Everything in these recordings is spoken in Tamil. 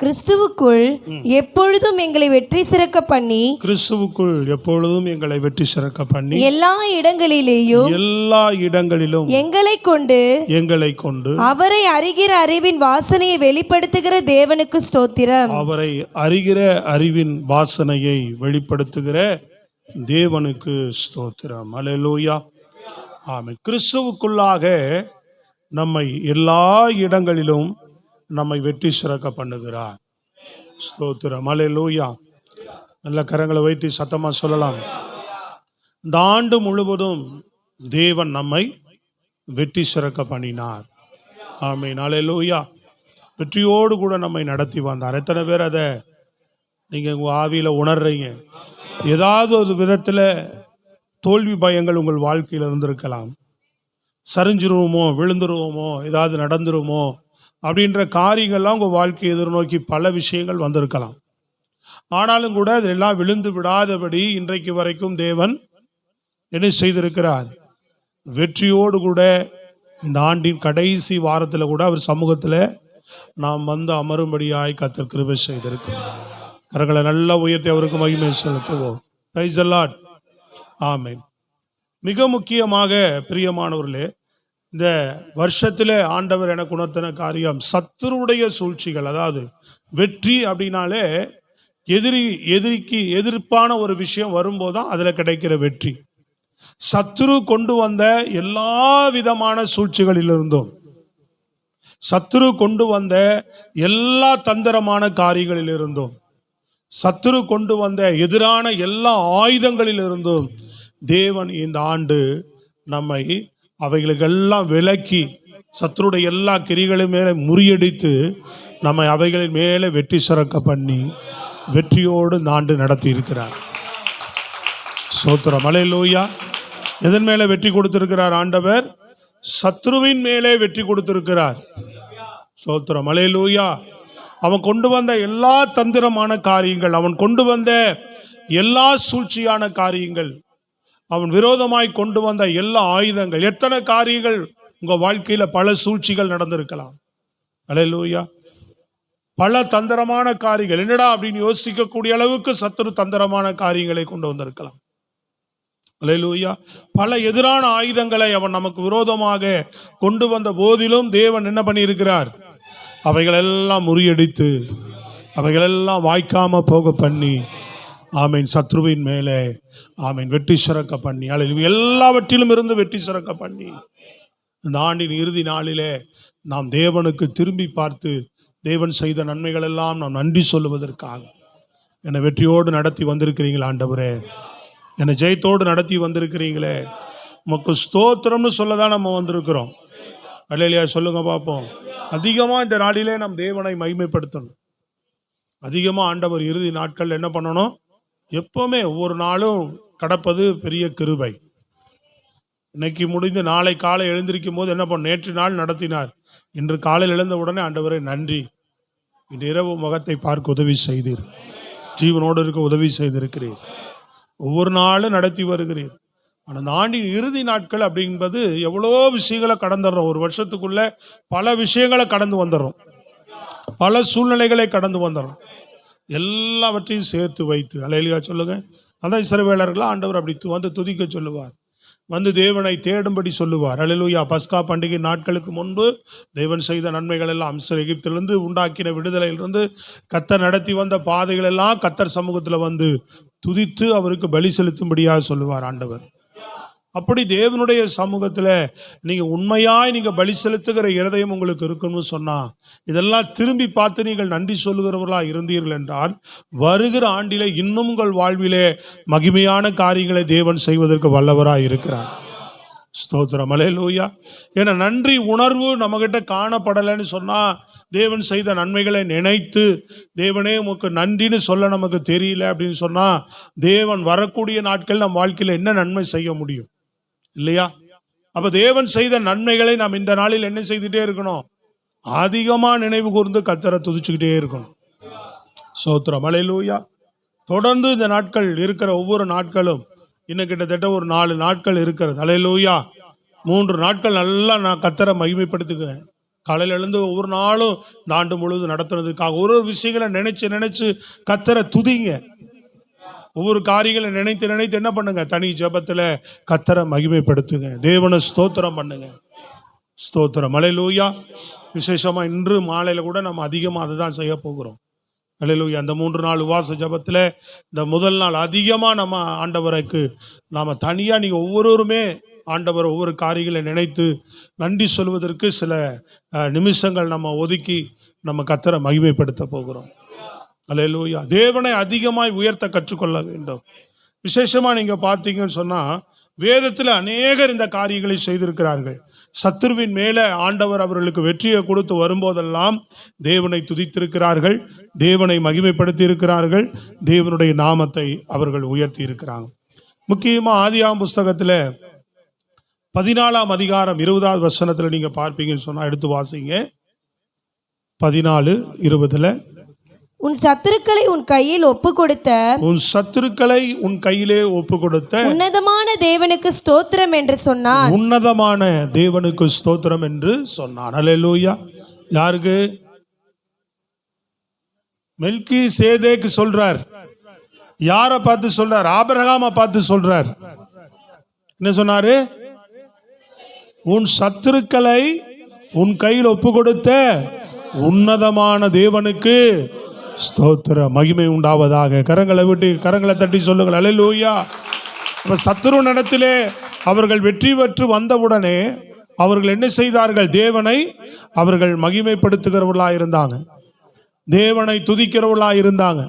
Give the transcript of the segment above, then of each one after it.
கிறிஸ்துவுக்குள் எப்பொழுதும் எங்களை வெற்றி சிறக்க பண்ணி எல்லா இடங்களிலும் எங்களை கொண்டு அவரை அறிகிற அறிவின் வாசனையை வெளிப்படுத்துகிற தேவனுக்கு ஸ்தோத்திரம். அவரை அறிகிற அறிவின் வாசனையை வெளிப்படுத்துகிற தேவனுக்கு ஸ்தோத்திரம். அல்லேலூயா, ஆமென். கிறிஸ்துவுக்குள்ளாக நம்மை எல்லா இடங்களிலும் நம்மை வெற்றி சிறக்க பண்ணுகிறார். ஸ்தோத்திரம். அல்லேலூயா. நல்ல கரங்களை வைத்து சத்தமா சொல்லலாம். இந்த ஆண்டு முழுவதும் தேவன் நம்மை வெற்றி சிறக்க பண்ணினார். ஆமென். அல்லேலூயா. வெற்றியோடு கூட நம்மை நடத்தி வந்தார். எத்தனை பேர் அதை நீங்க உங்க ஆவியில உணர்றீங்க? ஏதாவது ஒரு விதத்துல தோல்வி பயங்கள் உங்கள் வாழ்க்கையில் இருந்திருக்கலாம். சரிஞ்சிருவோமோ, விழுந்துருவோமோ, ஏதாவது நடந்துருமோ அப்படின்ற காரியங்கள்லாம் உங்கள் வாழ்க்கையை எதிர்நோக்கி பல விஷயங்கள் வந்திருக்கலாம். ஆனாலும் கூட அதெல்லாம் விழுந்து விடாதபடி இன்றைக்கு வரைக்கும் தேவன் என்ன செய்திருக்கிறார்? வெற்றியோடு கூட இந்த ஆண்டின் கடைசி வாரத்தில் கூட அவர் சமூகத்தில் நாம் வந்து அமரும்படியாய் கர்த்தர் கிருபை செய்திருக்கிறார். கரங்களை நல்லா உயர்த்தி அவருக்கு மகிமை செலுத்துவோம். Praise the Lord. ஆமென். மிக முக்கியமாக பிரியமானவர்களே, இந்த வருஷத்தில் ஆண்டவர் எனக்கு உணர்த்தின காரியம் சத்துருடைய சூழ்ச்சிகள். அதாவது வெற்றி அப்படின்னாலே எதிரிக்கு எதிர்ப்பான ஒரு விஷயம் வரும்போது தான் அதில் கிடைக்கிற வெற்றி. சத்துரு கொண்டு வந்த எல்லா விதமான சூழ்ச்சிகளிலிருந்தும், சத்துரு கொண்டு வந்த எல்லா தந்திரமான காரியங்களிலிருந்தும், சத்துரு கொண்டு வந்த எதிரான எல்லா ஆயுதங்களிலிருந்தும் தேவன் இந்த ஆண்டு நம்மை அவைகளுக்கெல்லாம் விலக்கி சத்துருடைய எல்லா கிரிகளும் மேலே முறியடித்து நம்மை அவைகளின் மேலே வெற்றி சிறக்க பண்ணி வெற்றியோடு இந்த ஆண்டு நடத்தி இருக்கிறார். ஸ்தோத்திரம். அல்லேலூயா. எதன் மேலே வெற்றி கொடுத்திருக்கிறார் ஆண்டவர்? சத்துருவின் மேலே வெற்றி கொடுத்திருக்கிறார். ஸ்தோத்திரம். அல்லேலூயா. அவன் கொண்டு வந்த எல்லா தந்திரமான காரியங்கள், அவன் கொண்டு வந்த எல்லா சூழ்ச்சியான காரியங்கள், அவன் விரோதமாய் கொண்டு வந்த எல்லா ஆயுதங்கள், எத்தனை காரியங்கள் உங்க வாழ்க்கையில பல சூழ்ச்சிகள் நடந்திருக்கலாம். அல்லேலூயா. பல தந்திரமான காரியங்கள், என்னடா அப்படின்னு யோசிக்கக்கூடிய அளவுக்கு சத்துரு தந்திரமான காரியங்களை கொண்டு வந்திருக்கலாம். அல்லேலூயா. பல எதிரான ஆயுதங்களை அவன் நமக்கு விரோதமாக கொண்டு வந்த போதிலும் தேவன் என்ன பண்ணி இருக்கிறார்? அவைகளெல்லாம் முறியடித்து அவைகளெல்லாம் வாய்க்காம போக பண்ணி, ஆமீன், சத்ருவின் மேலே ஆமீன் வெற்றி சிறக்க பண்ணி, எல்லாவற்றிலும் இருந்து வெற்றி சிறக்க பண்ணி இந்த ஆண்டின் இறுதி நாளிலே நாம் தேவனுக்கு திரும்பி பார்த்து தேவன் செய்த நன்மைகள் எல்லாம் நாம் நன்றி சொல்லுவதற்காக என்னை வெற்றியோடு நடத்தி வந்திருக்கிறீங்களா ஆண்டவரே? என்னை ஜெயத்தோடு நடத்தி வந்திருக்கிறீங்களே, உமக்கு ஸ்தோத்திரம்னு சொல்லதான் நம்ம வந்திருக்கிறோம். அல்லேலூயா. சொல்லுங்க பார்ப்போம். அதிகமாக இந்த நாளிலே நம் தேவனை மகிமைப்படுத்தணும். அதிகமாக ஆண்டவர் இறுதி நாட்கள் என்ன பண்ணணும்? எப்பவுமே ஒவ்வொரு நாளும் கடப்பது பெரிய கிருபை. இன்னைக்கு முடிந்து நாளை காலை எழுந்திருக்கும் போது என்ன பண்ண? நேற்று நாள் நடத்தினார், இன்று காலையில் எழுந்த உடனே ஆண்டவரே நன்றி, இன்று இரவு முகத்தை பார்க்க உதவி செய்தீர், ஜீவனோடு இருக்க உதவி செய்திருக்கிறீர், ஒவ்வொரு நாளும் நடத்தி வருகிறீர். ஆனால் அந்த ஆண்டின் இறுதி நாட்கள் அப்படின்பது எவ்வளோ விஷயங்களை கடந்துடுறோம். ஒரு வருஷத்துக்குள்ள பல விஷயங்களை கடந்து வந்துடுறோம், பல சூழ்நிலைகளை கடந்து வந்துடுறோம். எல்லாவற்றையும் சேர்த்து வைத்து அல்லேலூயா சொல்லுங்க. அதான் இஸ்ரவேலர்கள் ஆண்டவர் அப்படி வந்து துதிக்க சொல்லுவார், வந்து தேவனை தேடும்படி சொல்லுவார். அல்லேலூயா. பஸ்கா பண்டிகை நாட்களுக்கு முன்பு தேவன் செய்த நன்மைகள் எல்லாம், எகிப்திலிருந்து உண்டாக்கின விடுதலையிலிருந்து கர்த்தர் நடத்தி வந்த பாதைகள் எல்லாம் கர்த்தர் சமூகத்தில் வந்து துதித்து அவருக்கு பலி செலுத்தும்படியாக சொல்லுவார் ஆண்டவர். அப்படி தேவனுடைய சமூகத்தில் நீங்கள் உண்மையாய் நீங்கள் பலி செலுத்துகிற இருதயம் உங்களுக்கு இருக்குன்னு சொன்னால், இதெல்லாம் திரும்பி பார்த்து நீங்கள் நன்றி சொல்லுகிறவர்களாக இருந்தீர்கள் என்றால் வருகிற ஆண்டிலே இன்னும் உங்கள் வாழ்விலே மகிமையான காரியங்களை தேவன் செய்வதற்கு வல்லவராக இருக்கிறார். ஸ்தோத்திரம். அல்லேலூயா. ஏன்னா நன்றி உணர்வு நம்மகிட்ட காணப்படலைன்னு சொன்னால், தேவன் செய்த நன்மைகளை நினைத்து தேவனே உமக்கு நன்றின்னு சொல்ல நமக்கு தெரியல அப்படின்னு சொன்னால், தேவன் வரக்கூடிய நாட்கள் நம் வாழ்க்கையில் என்ன நன்மை செய்ய முடியும்? இல்லையா? அப்ப தேவன் செய்த நன்மைகளை நாம் இந்த நாளில் என்ன செய்துட்டே இருக்கணும்? அதிகமா நினைவு கூர்ந்து கர்த்தரை துதிச்சுக்கிட்டே இருக்கணும். ஸ்தோத்திரம். அல்லேலூயா. தொடர்ந்து இந்த நாட்கள் இருக்கிற ஒவ்வொரு நாட்களும் இன்னும் கிட்டத்தட்ட ஒரு 4 நாட்கள் இருக்கிறது. அல்லேலூயா. 3 நாட்கள் நல்லா நான் கர்த்தரை மகிமைப்படுத்துகிறேன். காலையில் எழுந்து ஒவ்வொரு நாளும் இந்த ஆண்டு முழுவதும் நடத்துனதுக்காக ஒரு விஷயங்களை நினைச்சு கர்த்தரை துதிங்க. ஒவ்வொரு காரியங்களை நினைத்து என்ன பண்ணுங்க, தனி ஜெபத்துல கர்த்தரை மகிமைப்படுத்துங்க, தேவனை ஸ்தோத்திரம் பண்ணுங்க. ஸ்தோத்திரம். அல்லேலூயா. விசேஷமா இன்று மாலையில கூட நம்ம அதிகமாக அதை தான் செய்ய போகிறோம். அல்லேலூயா. அந்த 3 நாள் உபவாச ஜெபத்தில் இந்த முதல் நாள் அதிகமாக நம்ம ஆண்டவருக்கு நாம் தனியாக நீங்கள் ஒவ்வொருவருமே ஆண்டவர் ஒவ்வொரு காரியங்களை நினைத்து நன்றி சொல்வதற்கு சில நிமிஷங்கள் நம்ம ஒதுக்கி நம்ம கர்த்தரை மகிமைப்படுத்த போகிறோம். அல்லேலூயா. தேவனை அதிகமாய் உயர்த்த கற்றுக்கொள்ள வேண்டும். விசேஷமாக நீங்கள் பார்த்தீங்கன்னு சொன்னால் வேதத்தில் அநேகர் இந்த காரியங்களை செய்திருக்கிறார்கள். சத்துருவின் மேலே ஆண்டவர் அவர்களுக்கு வெற்றியை கொடுத்து வரும்போதெல்லாம் தேவனை துதித்திருக்கிறார்கள், தேவனை மகிமைப்படுத்தி இருக்கிறார்கள், தேவனுடைய நாமத்தை அவர்கள் உயர்த்தி இருக்கிறாங்க. முக்கியமாக ஆதியாகமம் புஸ்தகத்தில் 14ஆம் அதிகாரம் 20வது வசனத்தில் நீங்கள் பார்ப்பீங்கன்னு சொன்னால் எடுத்து வாசிங்க. 14:20 உன் சத்துருக்களை உன் கையில் ஒப்பு கொடுத்த உன்னதமான தேவனுக்கு ஸ்தோத்திரம் என்று சொன்னான். உன்னதமான தேவனுக்கு ஸ்தோத்திரம் என்று சொன்னான். அல்லேலூயா. யாருக்கு? மெல்கிசேதேக்கு சொல்றார். யாரை பார்த்து சொல்றார்? ஆபிரகாமை பார்த்து சொல்றார். என்ன சொன்னாரு? உன் சத்துருக்களை உன் கையில் ஒப்பு கொடுத்த உன்னதமான தேவனுக்கு ஸ்தோத்திர, மகிமை உண்டாவதாக. கரங்களை தட்டி சொல்லுங்கள். அல்லேலூயா. சத்துரு நடத்திலே அவர்கள் வெற்றி பெற்று வந்தவுடனே அவர்கள் என்ன செய்தார்கள்? தேவனை அவர்கள் மகிமைப்படுத்துகிறவர்களாக இருந்தாங்க, தேவனை துதிக்கிறவர்களாக இருந்தாங்க.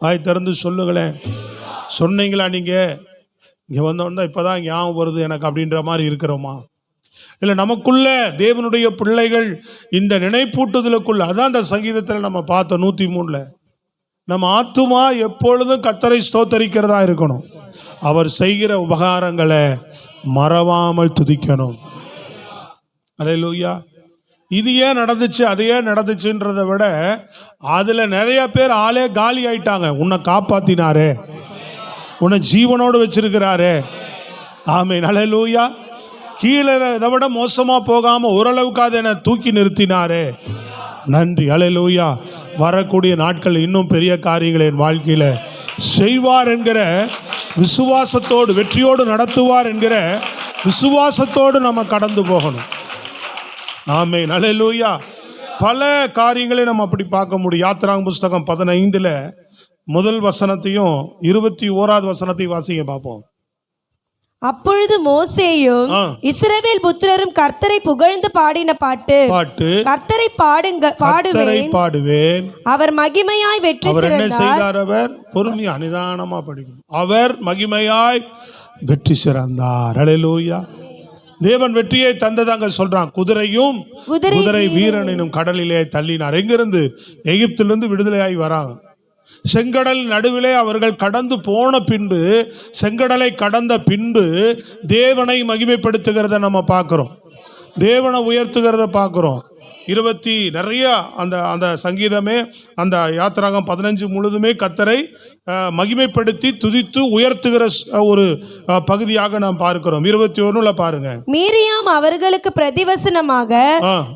ஆய் திறந்து சொல்லுங்களேன். சொன்னீங்களா? நீங்க இங்க வந்தோன்னா இப்பதான் ஞாபகம் வருது எனக்கு அப்படின்ற மாதிரி இருக்கிறோமா? இல்லை நமக்குள்ள தேவனுடைய பிள்ளைகள் இந்த நினைப்பூட்டுதலுக்குள்ள, அதான் அந்த சங்கீதத்தில் நம்ம பார்த்த 103 நம்ம ஆத்துமா எப்பொழுதும் கர்த்தரை ஸ்தோத்தரிக்கிறதா இருக்கணும். அவர் செய்கிற உபகாரங்களை மறவாமல் துதிக்கணும். அல்லேலூயா. இது ஏன் நடந்துச்சு அது ஏன் நடந்துச்சுன்றதை விட அதுல நிறைய பேர் ஆளே காலி ஆயிட்டாங்க. உன்னை காப்பாத்தினாரே, உன்னை ஜீவனோடு வச்சிருக்கிறாரே. ஆமென். அல்லேலூயா. கீழே இதை விட மோசமா போகாம ஓரளவுக்கு அதை என்னை தூக்கி நிறுத்தினாரே, நன்றி. அல்லேலூயா. வரக்கூடிய நாட்கள் இன்னும் பெரிய காரியங்களை என் வாழ்க்கையில செய்வார் என்கிற விசுவாசத்தோடு, வெற்றியோடு நடத்துவார் என்கிற விசுவாசத்தோடு நம்ம கடந்து போகணும். ஆமென். அல்லேலூயா. பல காரியங்களை நம்ம அப்படி பார்க்க முடியும். யாத்திராகமம் புஸ்தகம் 15 முதல் வசனத்தையும் 21வது வசனத்தையும் வாசிங்க பார்ப்போம். அப்பொழுது மோசேயும் இஸ்ரவேல் புத்திரரும் கர்த்தரை புகழ்ந்து பாடின பாட்டு கர்த்தரை பாடுவேன். அவர் மகிமையாய் வெற்றி சிறந்தார். அவர் பொறுமையா நிதானமா படிக்கும். அவர் மகிமையாய் வெற்றி சிறந்தார். அல்லேலூயா. தேவன் வெற்றியை தந்ததாங்க சொல்றான். குதிரையும் குதிரை வீரனும் கடலிலே தள்ளினார். எங்கிருந்து? எகிப்திலிருந்து விடுதலையாய் வராங்க. செங்கடல் நடுவிலே அவர்கள் கடந்து போன பின்பு, செங்கடலை கடந்த பின்பு தேவனை மகிமைப்படுத்துகிறத நம்ம பார்க்கிறோம், தேவனை உயர்த்துகிறத பார்க்கிறோம். நிறைய அந்த சங்கீதமே, அந்த யாத்திராகம் 15 முழுதுமே கர்த்தரை மகிமைப்படுத்தி துதித்து உயர்த்துகிற ஒரு பகுதியாக நாம் பார்க்கிறோம். 21 பாருங்க. மீரியாம் அவர்களுக்கு பிரதிவசனமாக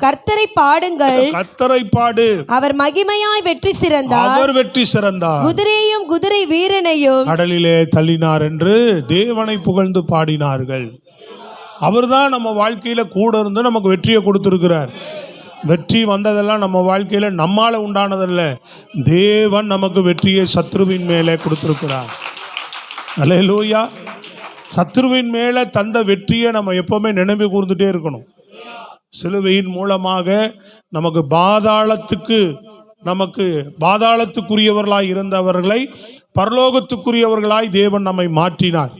கர்த்தரை பாடுங்கள், கர்த்தரை பாடு, அவர் மகிமையாய் வெற்றி சிறந்தார், அவர் வெற்றி சிறந்தார், குதிரையும் குதிரை வீரனையும் கடலிலே தள்ளினார் என்று தேவனை புகழ்ந்து பாடினார்கள். அவர்தான் நம்ம வாழ்க்கையில கூட இருந்து நமக்கு வெற்றியை கொடுத்திருக்கிறார். வெற்றி வந்ததெல்லாம் நம்ம வாழ்க்கையில நம்மால உண்டானதல்ல, தேவன் நமக்கு வெற்றியை சத்ருவின் மேலே கொடுத்திருக்கிறார். அல்லேலூயா. சத்ருவின் மேலே தந்த வெற்றியை நம்ம எப்பவுமே நினைவு கூர்ந்துட்டே இருக்கணும். சிலுவையின் மூலமாக நமக்கு பாதாளத்துக்குரியவர்களாய் இருந்தவர்களை பரலோகத்துக்குரியவர்களாய் தேவன் நம்மை மாற்றினார்.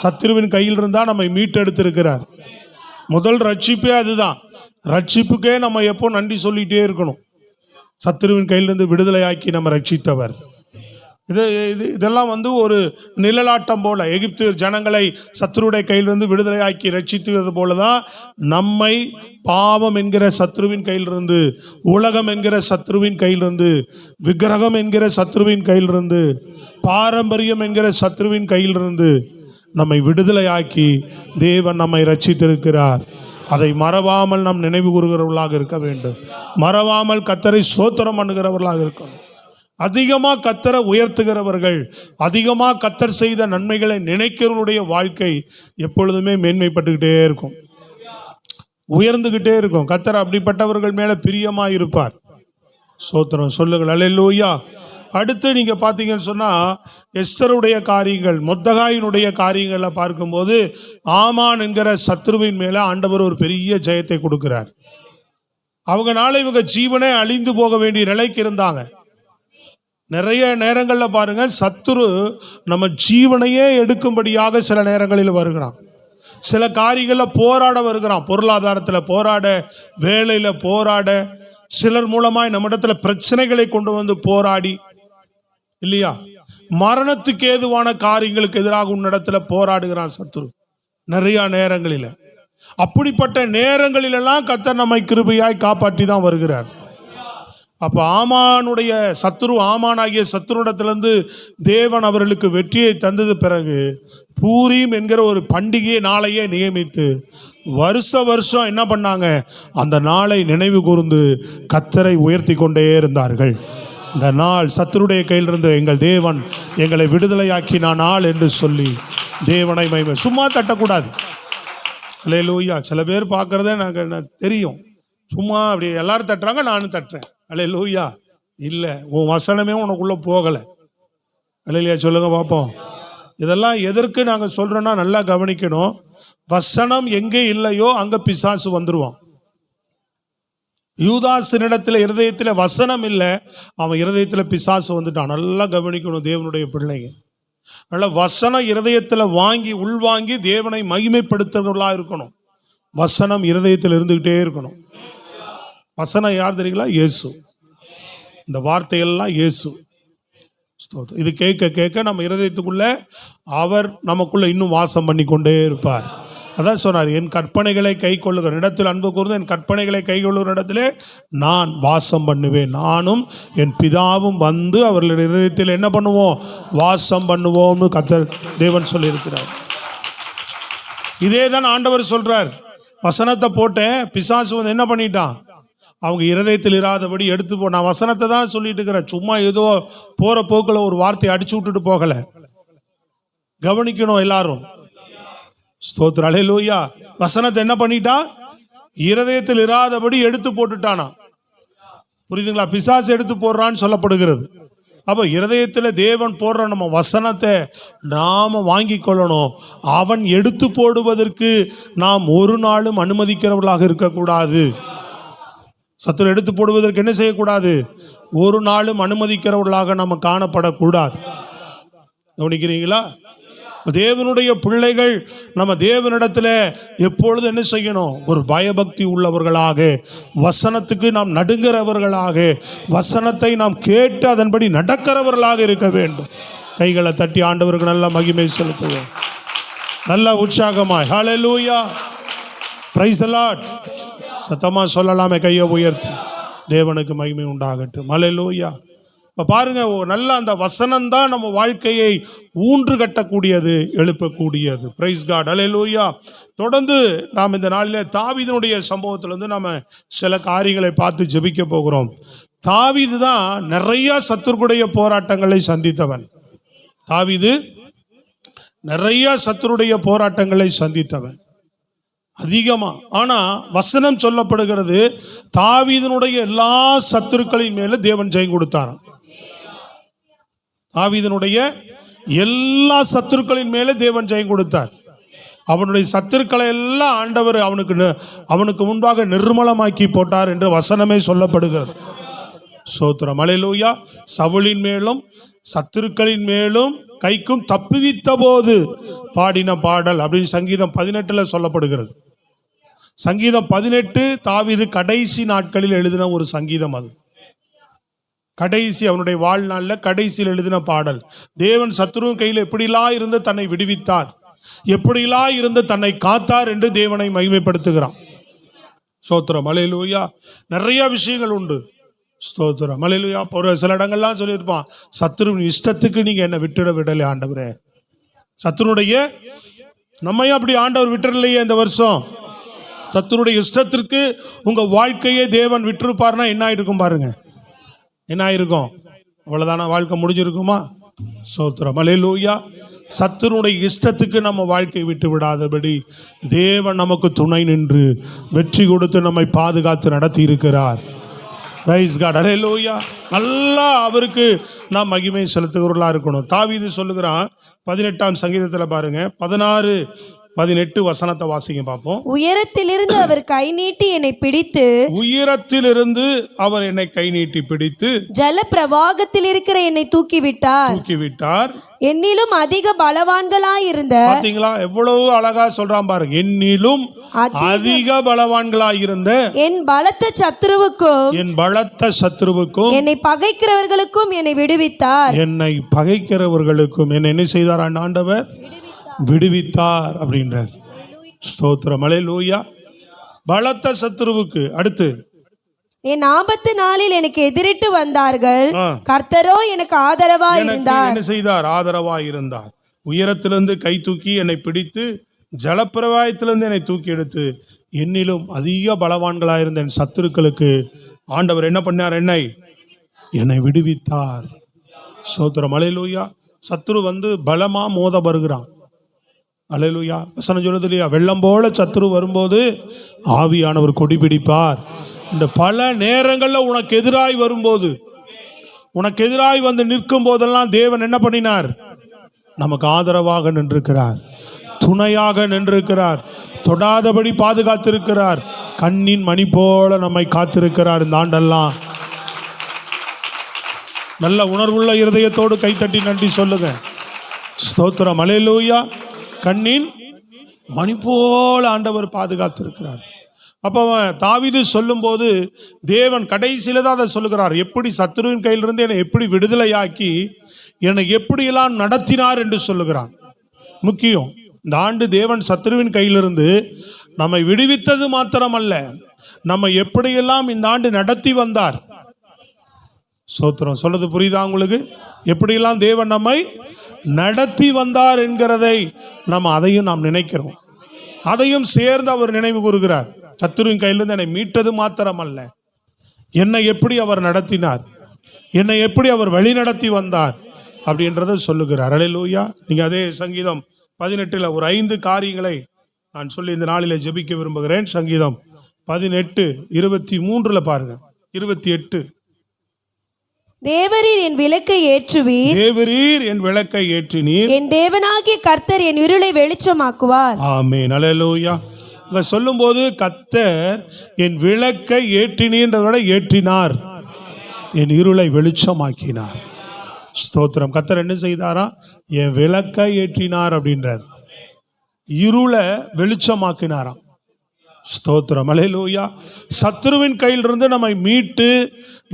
சத்ருவின் கையில் இருந்தா நம்மை மீட்டெடுத்திருக்கிறார். முதல் ரட்சிப்பே அதுதான். ரட்சிப்புக்கே நம்ம எப்போ நன்றி சொல்லிட்டே இருக்கணும். சத்ருவின் கையிலிருந்து விடுதலையாக்கி நம்ம ரட்சித்தவர். இதெல்லாம் ஒரு நிழலாட்டம் போல, எகிப்து ஜனங்களை சத்ருடைய கையிலிருந்து விடுதலையாக்கி ரட்சித்தது போலதான் நம்மை பாவம் என்கிற சத்ருவின் கையிலிருந்து, உலகம் என்கிற சத்ருவின் கையிலிருந்து, விக்கிரகம் என்கிற சத்ருவின் கையிலிருந்து, பாரம்பரியம் என்கிற சத்ருவின் கையிலிருந்து நம்மை விடுதலையாக்கி தேவன் நம்மை ரட்சித்திருக்கிறார். அதை மறவாமல் நாம் நினைவு கூறுகிறவர்களாக இருக்க வேண்டும். மறவாமல் கர்த்தரை ஸ்தோத்திரம் பண்ணுகிறவர்களாக இருக்கணும். அதிகமாக கர்த்தரை உயர்த்துகிறவர்கள், அதிகமாக கர்த்தர் செய்த நன்மைகளை நினைக்கிறவருடைய வாழ்க்கை எப்பொழுதுமே மேன்மைப்பட்டுக்கிட்டே இருக்கும், உயர்ந்துகிட்டே இருக்கும். கர்த்தர் அப்படிப்பட்டவர்கள் மேலே பிரியமாக இருப்பார். ஸ்தோத்திரம் சொல்லுங்கள், அல்லேலூயா. அடுத்து நீங்கள் பார்த்தீங்கன்னு சொன்னால் எஸ்தருடைய காரியங்கள், மொர்தெகாயினுடைய காரியங்களை பார்க்கும்போது ஆமான் என்கிற சத்ருவின் மேலே ஆண்டவர் ஒரு பெரிய ஜெயத்தை கொடுக்கிறார். அவங்கனால இவங்க ஜீவனே அழிந்து போக வேண்டிய நிலைக்கு இருந்தாங்க. நிறைய நேரங்களில் பாருங்க, சத்துரு நம்ம ஜீவனையே எடுக்கும்படியாக சில நேரங்களில் வருகிறான். சில காரியங்களில் போராட வருகிறான். பொருளாதாரத்தில் போராட, வேலையில் போராட, சிலர் மூலமாய் நம்மிடத்தில் பிரச்சனைகளை கொண்டு வந்து போராடி, இல்லையா, மரணத்துக்கு ஏதுவான காரியங்களுக்கு எதிராக உன்னிடத்துல போராடுகிறான் சத்துரு நிறைய நேரங்களில். அப்படிப்பட்ட நேரங்களிலெல்லாம் கர்த்தர் நம்மை கிருபையாய் காப்பாற்றி தான் வருகிறார். அப்போ ஆமானுடைய சத்துரு, ஆமானாகிய சத்துருடத்திலிருந்து தேவன் அவர்களுக்கு வெற்றியை தந்தது பிறகு பூரீம் என்கிற ஒரு பண்டிகையை நாளையே நியமித்து வருஷம் என்ன பண்ணாங்க, அந்த நாளை நினைவு கூர்ந்து கர்த்தரை உயர்த்தி கொண்டே இருந்தார்கள். இந்த நாள் சத்துருடைய கையிலிருந்து எங்கள் தேவன் எங்களை விடுதலையாக்கின நாள் என்று சொல்லி தேவனை மகிமை. சும்மா தட்டக்கூடாது. அல்லேலூயா. சில பேர் பார்க்குறதே எனக்கு தெரியும், சும்மா அப்படி எல்லாரும் தட்டுறாங்க, நானும் தட்டுறேன். அல்லேலூயா. இல்லை, உன் வசனமே உனக்குள்ளே போகலை. அல்லேலூயா சொல்லுங்க பார்ப்போம். இதெல்லாம் எதற்கு நாங்கள் சொல்கிறோன்னா நல்லா கவனிக்கணும். வசனம் எங்கே இல்லையோ அங்கே பிசாசு வந்துடுவான். யூதாசினிடத்தில் இருதயத்தில் வசனம் இல்லை, அவன் இருதயத்தில் பிசாசு வந்துட்டான். நல்லா கவனிக்கணும் தேவனுடைய பிள்ளைங்க. அதனால் வசனம் இருதயத்தில் வாங்கி உள்வாங்கி தேவனை மகிமைப்படுத்துகிறவர்களாக இருக்கணும். வசனம் இருதயத்தில் இருந்துக்கிட்டே இருக்கணும். வசனம் யார் தெரியுங்களா? இயேசு. இந்த வார்த்தையெல்லாம் இயேசு. இது கேட்க கேட்க நம்ம இருதயத்துக்குள்ள அவர் நமக்குள்ள இன்னும் வாசம் பண்ணி கொண்டே இருப்பார். அதான் சொன்னார், என் கற்பனைகளை கை கொள்ளுகிற இடத்தில் அன்பு கூர்ந்து என் கற்பனைகளை கை கொள்ளுகிற இடத்திலே நான் வாசம் பண்ணுவேன், நானும் என் பிதாவும் வந்து அவர்களுடைய இதயத்தில் என்ன பண்ணுவோம், வாசம் பண்ணுவோம்னு கர்த்தர் தேவன் சொல்லியிருக்கிறார். இதே தான் ஆண்டவர் சொல்றார். வசனத்தை போட்டேன், பிசாசு வந்து என்ன பண்ணிட்டான், அவங்க இருதயத்தில் இராதபடி எடுத்து போ. நான் வசனத்தை தான் சொல்லிட்டு இருக்கிறேன், சும்மா ஏதோ போற போக்கில் ஒரு வார்த்தையை அடிச்சு விட்டுட்டு போகல. கவனிக்கணும் எல்லாரும். ஸ்தோத்திரம், அல்லேலூயா. வசனத்தை என்ன பண்ணிட்டான், இருதயத்தில் இராதபடி எடுத்து போட்டுட்டானா. புரியுதுங்களா? பிசாசு எடுத்து போடுறான்னு சொல்லப்படுகிறது. அப்போ இருதயத்தில் தேவன் போடுற நம்ம வசனத்தை நாம் வாங்கி கொள்ளணும். அவன் எடுத்து போடுவதற்கு நாம் ஒரு நாளும் அனுமதிக்கிறவர்களாக இருக்கக்கூடாது. சத்துரு எடுத்து போடுவதற்கு என்ன செய்யக்கூடாது, ஒரு நாளும் அனுமதிக்கிறவர்களாக நம்ம காணப்படக்கூடாது. கவனிக்கிறீங்களா? தேவனுடைய பிள்ளைகள் நம்ம தேவனிடத்தில் எப்பொழுது என்ன செய்யணும், ஒரு பயபக்தி உள்ளவர்களாக, வசனத்துக்கு நாம் நடுங்கிறவர்களாக, வசனத்தை நாம் கேட்டு அதன்படி நடக்கிறவர்களாக இருக்க வேண்டும். கைகளை தட்டி ஆண்டவருக்கு நல்ல மகிமை செலுத்துவோம், நல்ல உற்சாகமாய். ஹல்லேலூயா, பிரைஸ் தி லார்ட். சத்தமா சொல்லலாமே, கையை உயர்த்தி. தேவனுக்கு மகிமை உண்டாகட்டும். ஹல்லேலூயா. இப்போ பாருங்க, நல்ல அந்த வசனம் தான் நம்ம வாழ்க்கையை ஊன்று கட்டக்கூடியது, எழுப்பக்கூடியது. பிரைஸ் காட், அல்லேலூயா. தொடர்ந்து நாம் இந்த நாளிலே தாவீதுனுடைய சம்பவத்திலிருந்து நம்ம சில காரியங்களை பார்த்து ஜெபிக்க போகிறோம். தாவீது தான் நிறைய சத்துருடைய போராட்டங்களை சந்தித்தவன். தாவீது நிறைய சத்துருடைய போராட்டங்களை சந்தித்தவன் அதிகமா. ஆனா வசனம் சொல்லப்படுகிறது, தாவீதினுடைய எல்லா சத்துருக்களின் மேல தேவன் ஜெயம் கொடுத்தாராம். தாவீதினுடைய எல்லா சத்துருக்களின் மேல தேவன் ஜெயம் கொடுத்தார். அவனுடைய சத்துருக்களை எல்லாம் ஆண்டவர் அவனுக்கு முன்பாக நிர்மலமாக்கி போட்டார் என்று வசனமே சொல்லப்படுகிறது. ஸ்தோத்திரம், அல்லேலூயா. சவுலின் மேலும் சத்துருக்களின் மேலும் கைக்கும் தப்புவித்த போது பாடின பாடல் அப்படின்னு சங்கீதம் 18 சொல்லப்படுகிறது. சங்கீதம் 18 தாவீது கடைசி நாட்களில் எழுதின ஒரு சங்கீதம். அது கடைசி, அவனுடைய வாழ்நாளில் கடைசியில் எழுதின பாடல். தேவன் சத்துருவின் கையில் எப்படிலாம் இருந்து தன்னை விடுவித்தார், எப்படிலாம் இருந்து தன்னை காத்தார் என்று தேவனை மகிமைப்படுத்துகிறான். ஸ்தோத்திரம், அல்லேலூயா. நிறைய விஷயங்கள் உண்டு. ஸ்தோத்திரம், அல்லேலூயா. ஒரு சில இடங்கள்லாம் சொல்லியிருப்பான், சத்துருவின் இஷ்டத்துக்கு நீங்க என்ன விட்டுட விடலை ஆண்டவரே. சத்துருடைய நம்மையும் அப்படி ஆண்டவர் விட்டுறலையே இந்த வருஷம். சத்துருடைய இஷ்டத்திற்கு உங்க வாழ்க்கையே தேவன் விட்டிருப்பார்னா என்ன ஆயிருக்கும் பாருங்க, என்ன ஆயிருக்கும்? அவ்வளவுதான வாழ்க்கை முடிஞ்சிருக்குமா? ஸ்தோத்திரம், அல்லேலூயா. சத்துருடைய இஷ்டத்துக்கு நம்ம வாழ்க்கை விட்டு விடாதபடி தேவன் நமக்கு துணை நின்று வெற்றி கொடுத்து நம்மை பாதுகாத்து நடத்தி இருக்கிறார். பிரைஸ் காட், அல்லேலூயா. நல்லா அவருக்கு நாம் மகிமை செலுத்துகிறவர்களா இருக்கணும். தாவீது சொல்லுகிறான் 18ஆம் சங்கீதத்தில் பாருங்க, 16-18 வசனத்தை வாசிங்க பார்ப்போம். உயரத்திலிருந்து அவர் கை நீட்டி என்னை பிடித்து, உயரத்திலிருந்து அவர் என்னை கை நீட்டி பிடித்து ஜல பிரவாகத்தில் இருக்கிற என்னை தூக்கிவிட்டார். என்னிலும் அதிக பலவான்களாயிருந்த, பாத்தீங்களா எவ்வளவு அழகா சொல்றான் பாருங்க, என்னிலும் அதிக பலவான்களாயிருந்த என் பலத்த சத்துருவுக்கும் என்னை பகைக்கிறவர்களுக்கும் என்னை விடுவித்தார். என்னை பகைக்கிறவர்களுக்கும் என்னை என்ன செய்தார்? ஆண்டவர் விடுவித்தார் அப்படின்றார். ஸ்தோத்திரம், அல்லேலூயா. பலத்த சத்துருவுக்கு அடுத்து, என் ஆபத்து நாளில் எனக்கு எதிரிட்டு வந்தார்கள், கர்த்தரோ எனக்கு ஆதரவா இருந்தார். என்ன செய்தார்? ஆதரவா இருந்தார். உயரத்திலிருந்து கை தூக்கி என்னை பிடித்து ஜலப்பிரவாயத்திலிருந்து என்னை தூக்கி எடுத்து என்னிலும் அதிக பலவான்களாயிருந்த என் சத்துருக்களுக்கு ஆண்டவர் என்ன பண்ணார்? என்னை விடுவித்தார். ஸ்தோத்திரம், அல்லேலூயா. சத்துரு பலமா மோத வருகிறான். அல்லேலூயா. வசனம் சொல்லுது இல்லையா, வெள்ளம் போல சத்துரு வரும்போது ஆவியானவர் கொடி பிடிப்பார். இந்த பல நேரங்களில் உனக்கு எதிராய் வரும்போது, உனக்கு எதிராய் வந்து நிற்கும் போதெல்லாம் தேவன் என்ன பண்ணினார்? நமக்கு ஆதரவாக நின்றிருக்கிறார், துணையாக நின்றிருக்கிறார், தொடாதபடி பாதுகாத்திருக்கிறார், கண்ணின் மணி போல நம்மை காத்திருக்கிறார். இந்த ஆண்டெல்லாம் நல்ல உணர்வுள்ள இருதயத்தோடு கைத்தட்டி நன்றி சொல்லுங்க. ஸ்தோத்திரம், அல்லேலூயா. கண்ணின் மணி போல ஆண்டவர் பாதுகாத்திருக்கிறார். அப்போ தாவீது சொல்லும்போது தேவன் கடைசியில தான் அதை சொல்லுகிறார், எப்படி சத்துருவின் கையிலிருந்து என்னை எப்படி விடுதலையாக்கி என்னை எப்படியெல்லாம் நடத்தினார் என்று சொல்லுகிறார். முக்கியம், இந்த ஆண்டு தேவன் சத்துருவின் கையிலிருந்து நம்மை விடுவித்தது மாத்திரமல்ல, நம்ம எப்படியெல்லாம் இந்த ஆண்டு நடத்தி வந்தார். சோத்திரம், சொல்றது புரியுதா உங்களுக்கு? எப்படியெல்லாம் தேவன் நம்மை நடத்தி வந்தார் என்கிறதை அதையும் நாம் நினைக்கிறோம், அதையும் சேர்ந்து அவர் நினைவு கூறுகிறார். சத்துருவின் கையிலிருந்து என்னை மீட்டது மாத்திரமல்ல, என்னை எப்படி அவர் நடத்தினார், என்னை எப்படி அவர் வழி நடத்தி வந்தார் அப்படின்றத சொல்லுகிறார். அல்லேலூயா. நீங்க அதே சங்கீதம் 18 ஒரு 5 காரியங்களை நான் சொல்லி இந்த நாளில் ஜெபிக்க விரும்புகிறேன். சங்கீதம் 18:23 பாருங்க, 28. தேவரீர் என் விளக்கை ஏற்றுவீர், தேவரீர் என் விளக்கை ஏற்றினீர், என் தேவனாகிய கர்த்தர் என் இருளை வெளிச்சமாக்குவார். ஆமென், அல்லேலூயா. இங்க சொல்லும்போது கர்த்தர் என் விளக்கை ஏற்றினீன்றதை விட ஏற்றினார், என் இருளை வெளிச்சமாக்கினார். ஸ்தோத்திரம். கர்த்தர் என்ன செய்தாரா? என் விளக்கை ஏற்றினார் அப்படின்றார், இருளை வெளிச்சமாக்கினாராம். ஸ்தோத்திரம், அல்லேலூயா. சத்துருவின் கையிலிருந்து நம்மை மீட்டு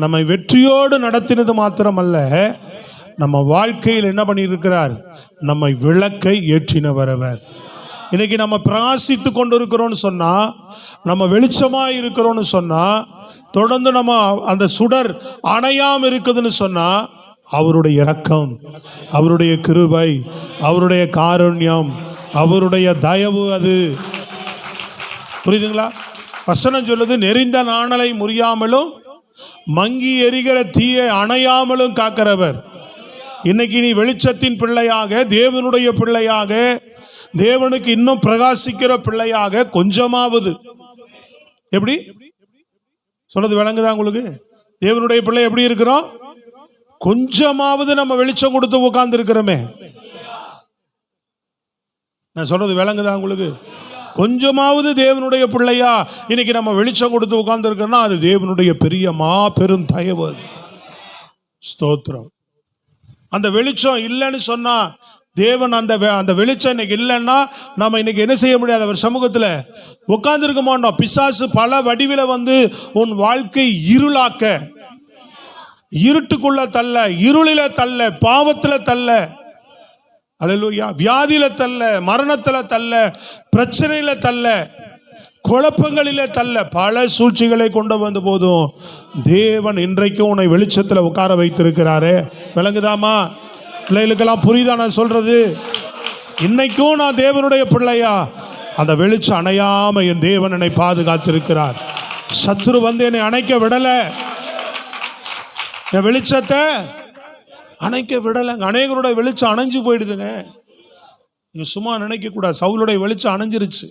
நம்மை வெற்றியோடு நடத்தினது மாத்திரமல்ல, நம்ம வாழ்க்கையில் என்ன பண்ணியிருக்கிறார்? நம்மை விளக்கை ஏற்றினவர் அவர். இன்னைக்கு நம்ம பிரகாசித்து கொண்டு இருக்கிறோம்னு சொன்னா, நம்ம வெளிச்சமா இருக்கிறோம்னு சொன்னா, தொடர்ந்து நம்ம அந்த சுடர் அணையாம இருக்குதுன்னு சொன்னா, அவருடைய இரக்கம், அவருடைய கிருபை, அவருடைய காருண்யம், அவருடைய தயவு, அது புரியுதுங்களா? வசனம் சொல்லுது, நெறிந்த நாணலை முறியாமலும் மங்கி எரிகிற தீயை அணையாமலும் காக்கிறவர். இன்னைக்கு நீ வெளிச்சத்தின் பிள்ளையாக, தேவனுடைய பிள்ளையாக, தேவனுக்கு இன்னும் பிரகாசிக்கிற பிள்ளையாக கொஞ்சமாவது, எப்படி சொல்றது விளங்குதா உங்களுக்கு? தேவனுடைய பிள்ளை எப்படி இருக்கிறோம்? கொஞ்சமாவது நம்ம வெளிச்சம் கொடுத்து உட்கார்ந்து இருக்கிறோமே. நான் சொல்றது விளங்குதா உங்களுக்கு? கொஞ்சமாவது தேவனுடைய பிள்ளையா இன்னைக்கு நம்ம வெளிச்சம் கொடுத்து உட்கார்ந்து இருக்கோம்னா, அது தேவனுடைய பெரிய மாபெரும் தயவு. ஸ்தோத்திரம். அந்த வெளிச்சம் இல்லைன்னு சொன்னா, தேவன் அந்த வெளிச்சம் இன்னைக்கு இல்லைன்னா நம்ம இன்னைக்கு என்ன செய்ய முடியாது? அவர் சமூகத்தில் உட்கார்ந்து இருக்க மாட்டோம். பிசாசு பல வடிவில உன் வாழ்க்கை இருளாக்க, இருட்டுக்குள்ள தள்ள, இருளில தள்ள, பாவத்துல தள்ள, அல்லேலூயா, வியாதியில தள்ள, மரணத்துல தள்ள, பிரச்சனையில தள்ள, குழப்பங்களிலே தள்ள, பல சூழ்ச்சிகளை கொண்டு வந்த போதும் தேவன் இன்றைக்கும் உன்னை வெளிச்சத்தில் உட்கார வைத்திருக்கிறாரே. விளங்குதாமா? பிள்ளைகளுக்கெல்லாம் புரியுதா நான் சொல்றது? இன்னைக்கும் நான் தேவனுடைய பிள்ளையா, அந்த வெளிச்சம் அணையாம என் தேவன் என்னை பாதுகாத்திருக்கிறார். சத்துரு வந்து என்னை அணைக்க விடல, என் வெளிச்சத்தை அணைக்க விடலைங்க. அநேகருடைய வெளிச்சம் அணைஞ்சு போயிடுதுங்க. நீங்க சும்மா நினைக்க கூடாது. சவுலுடைய வெளிச்சம் அணைஞ்சிருச்சு,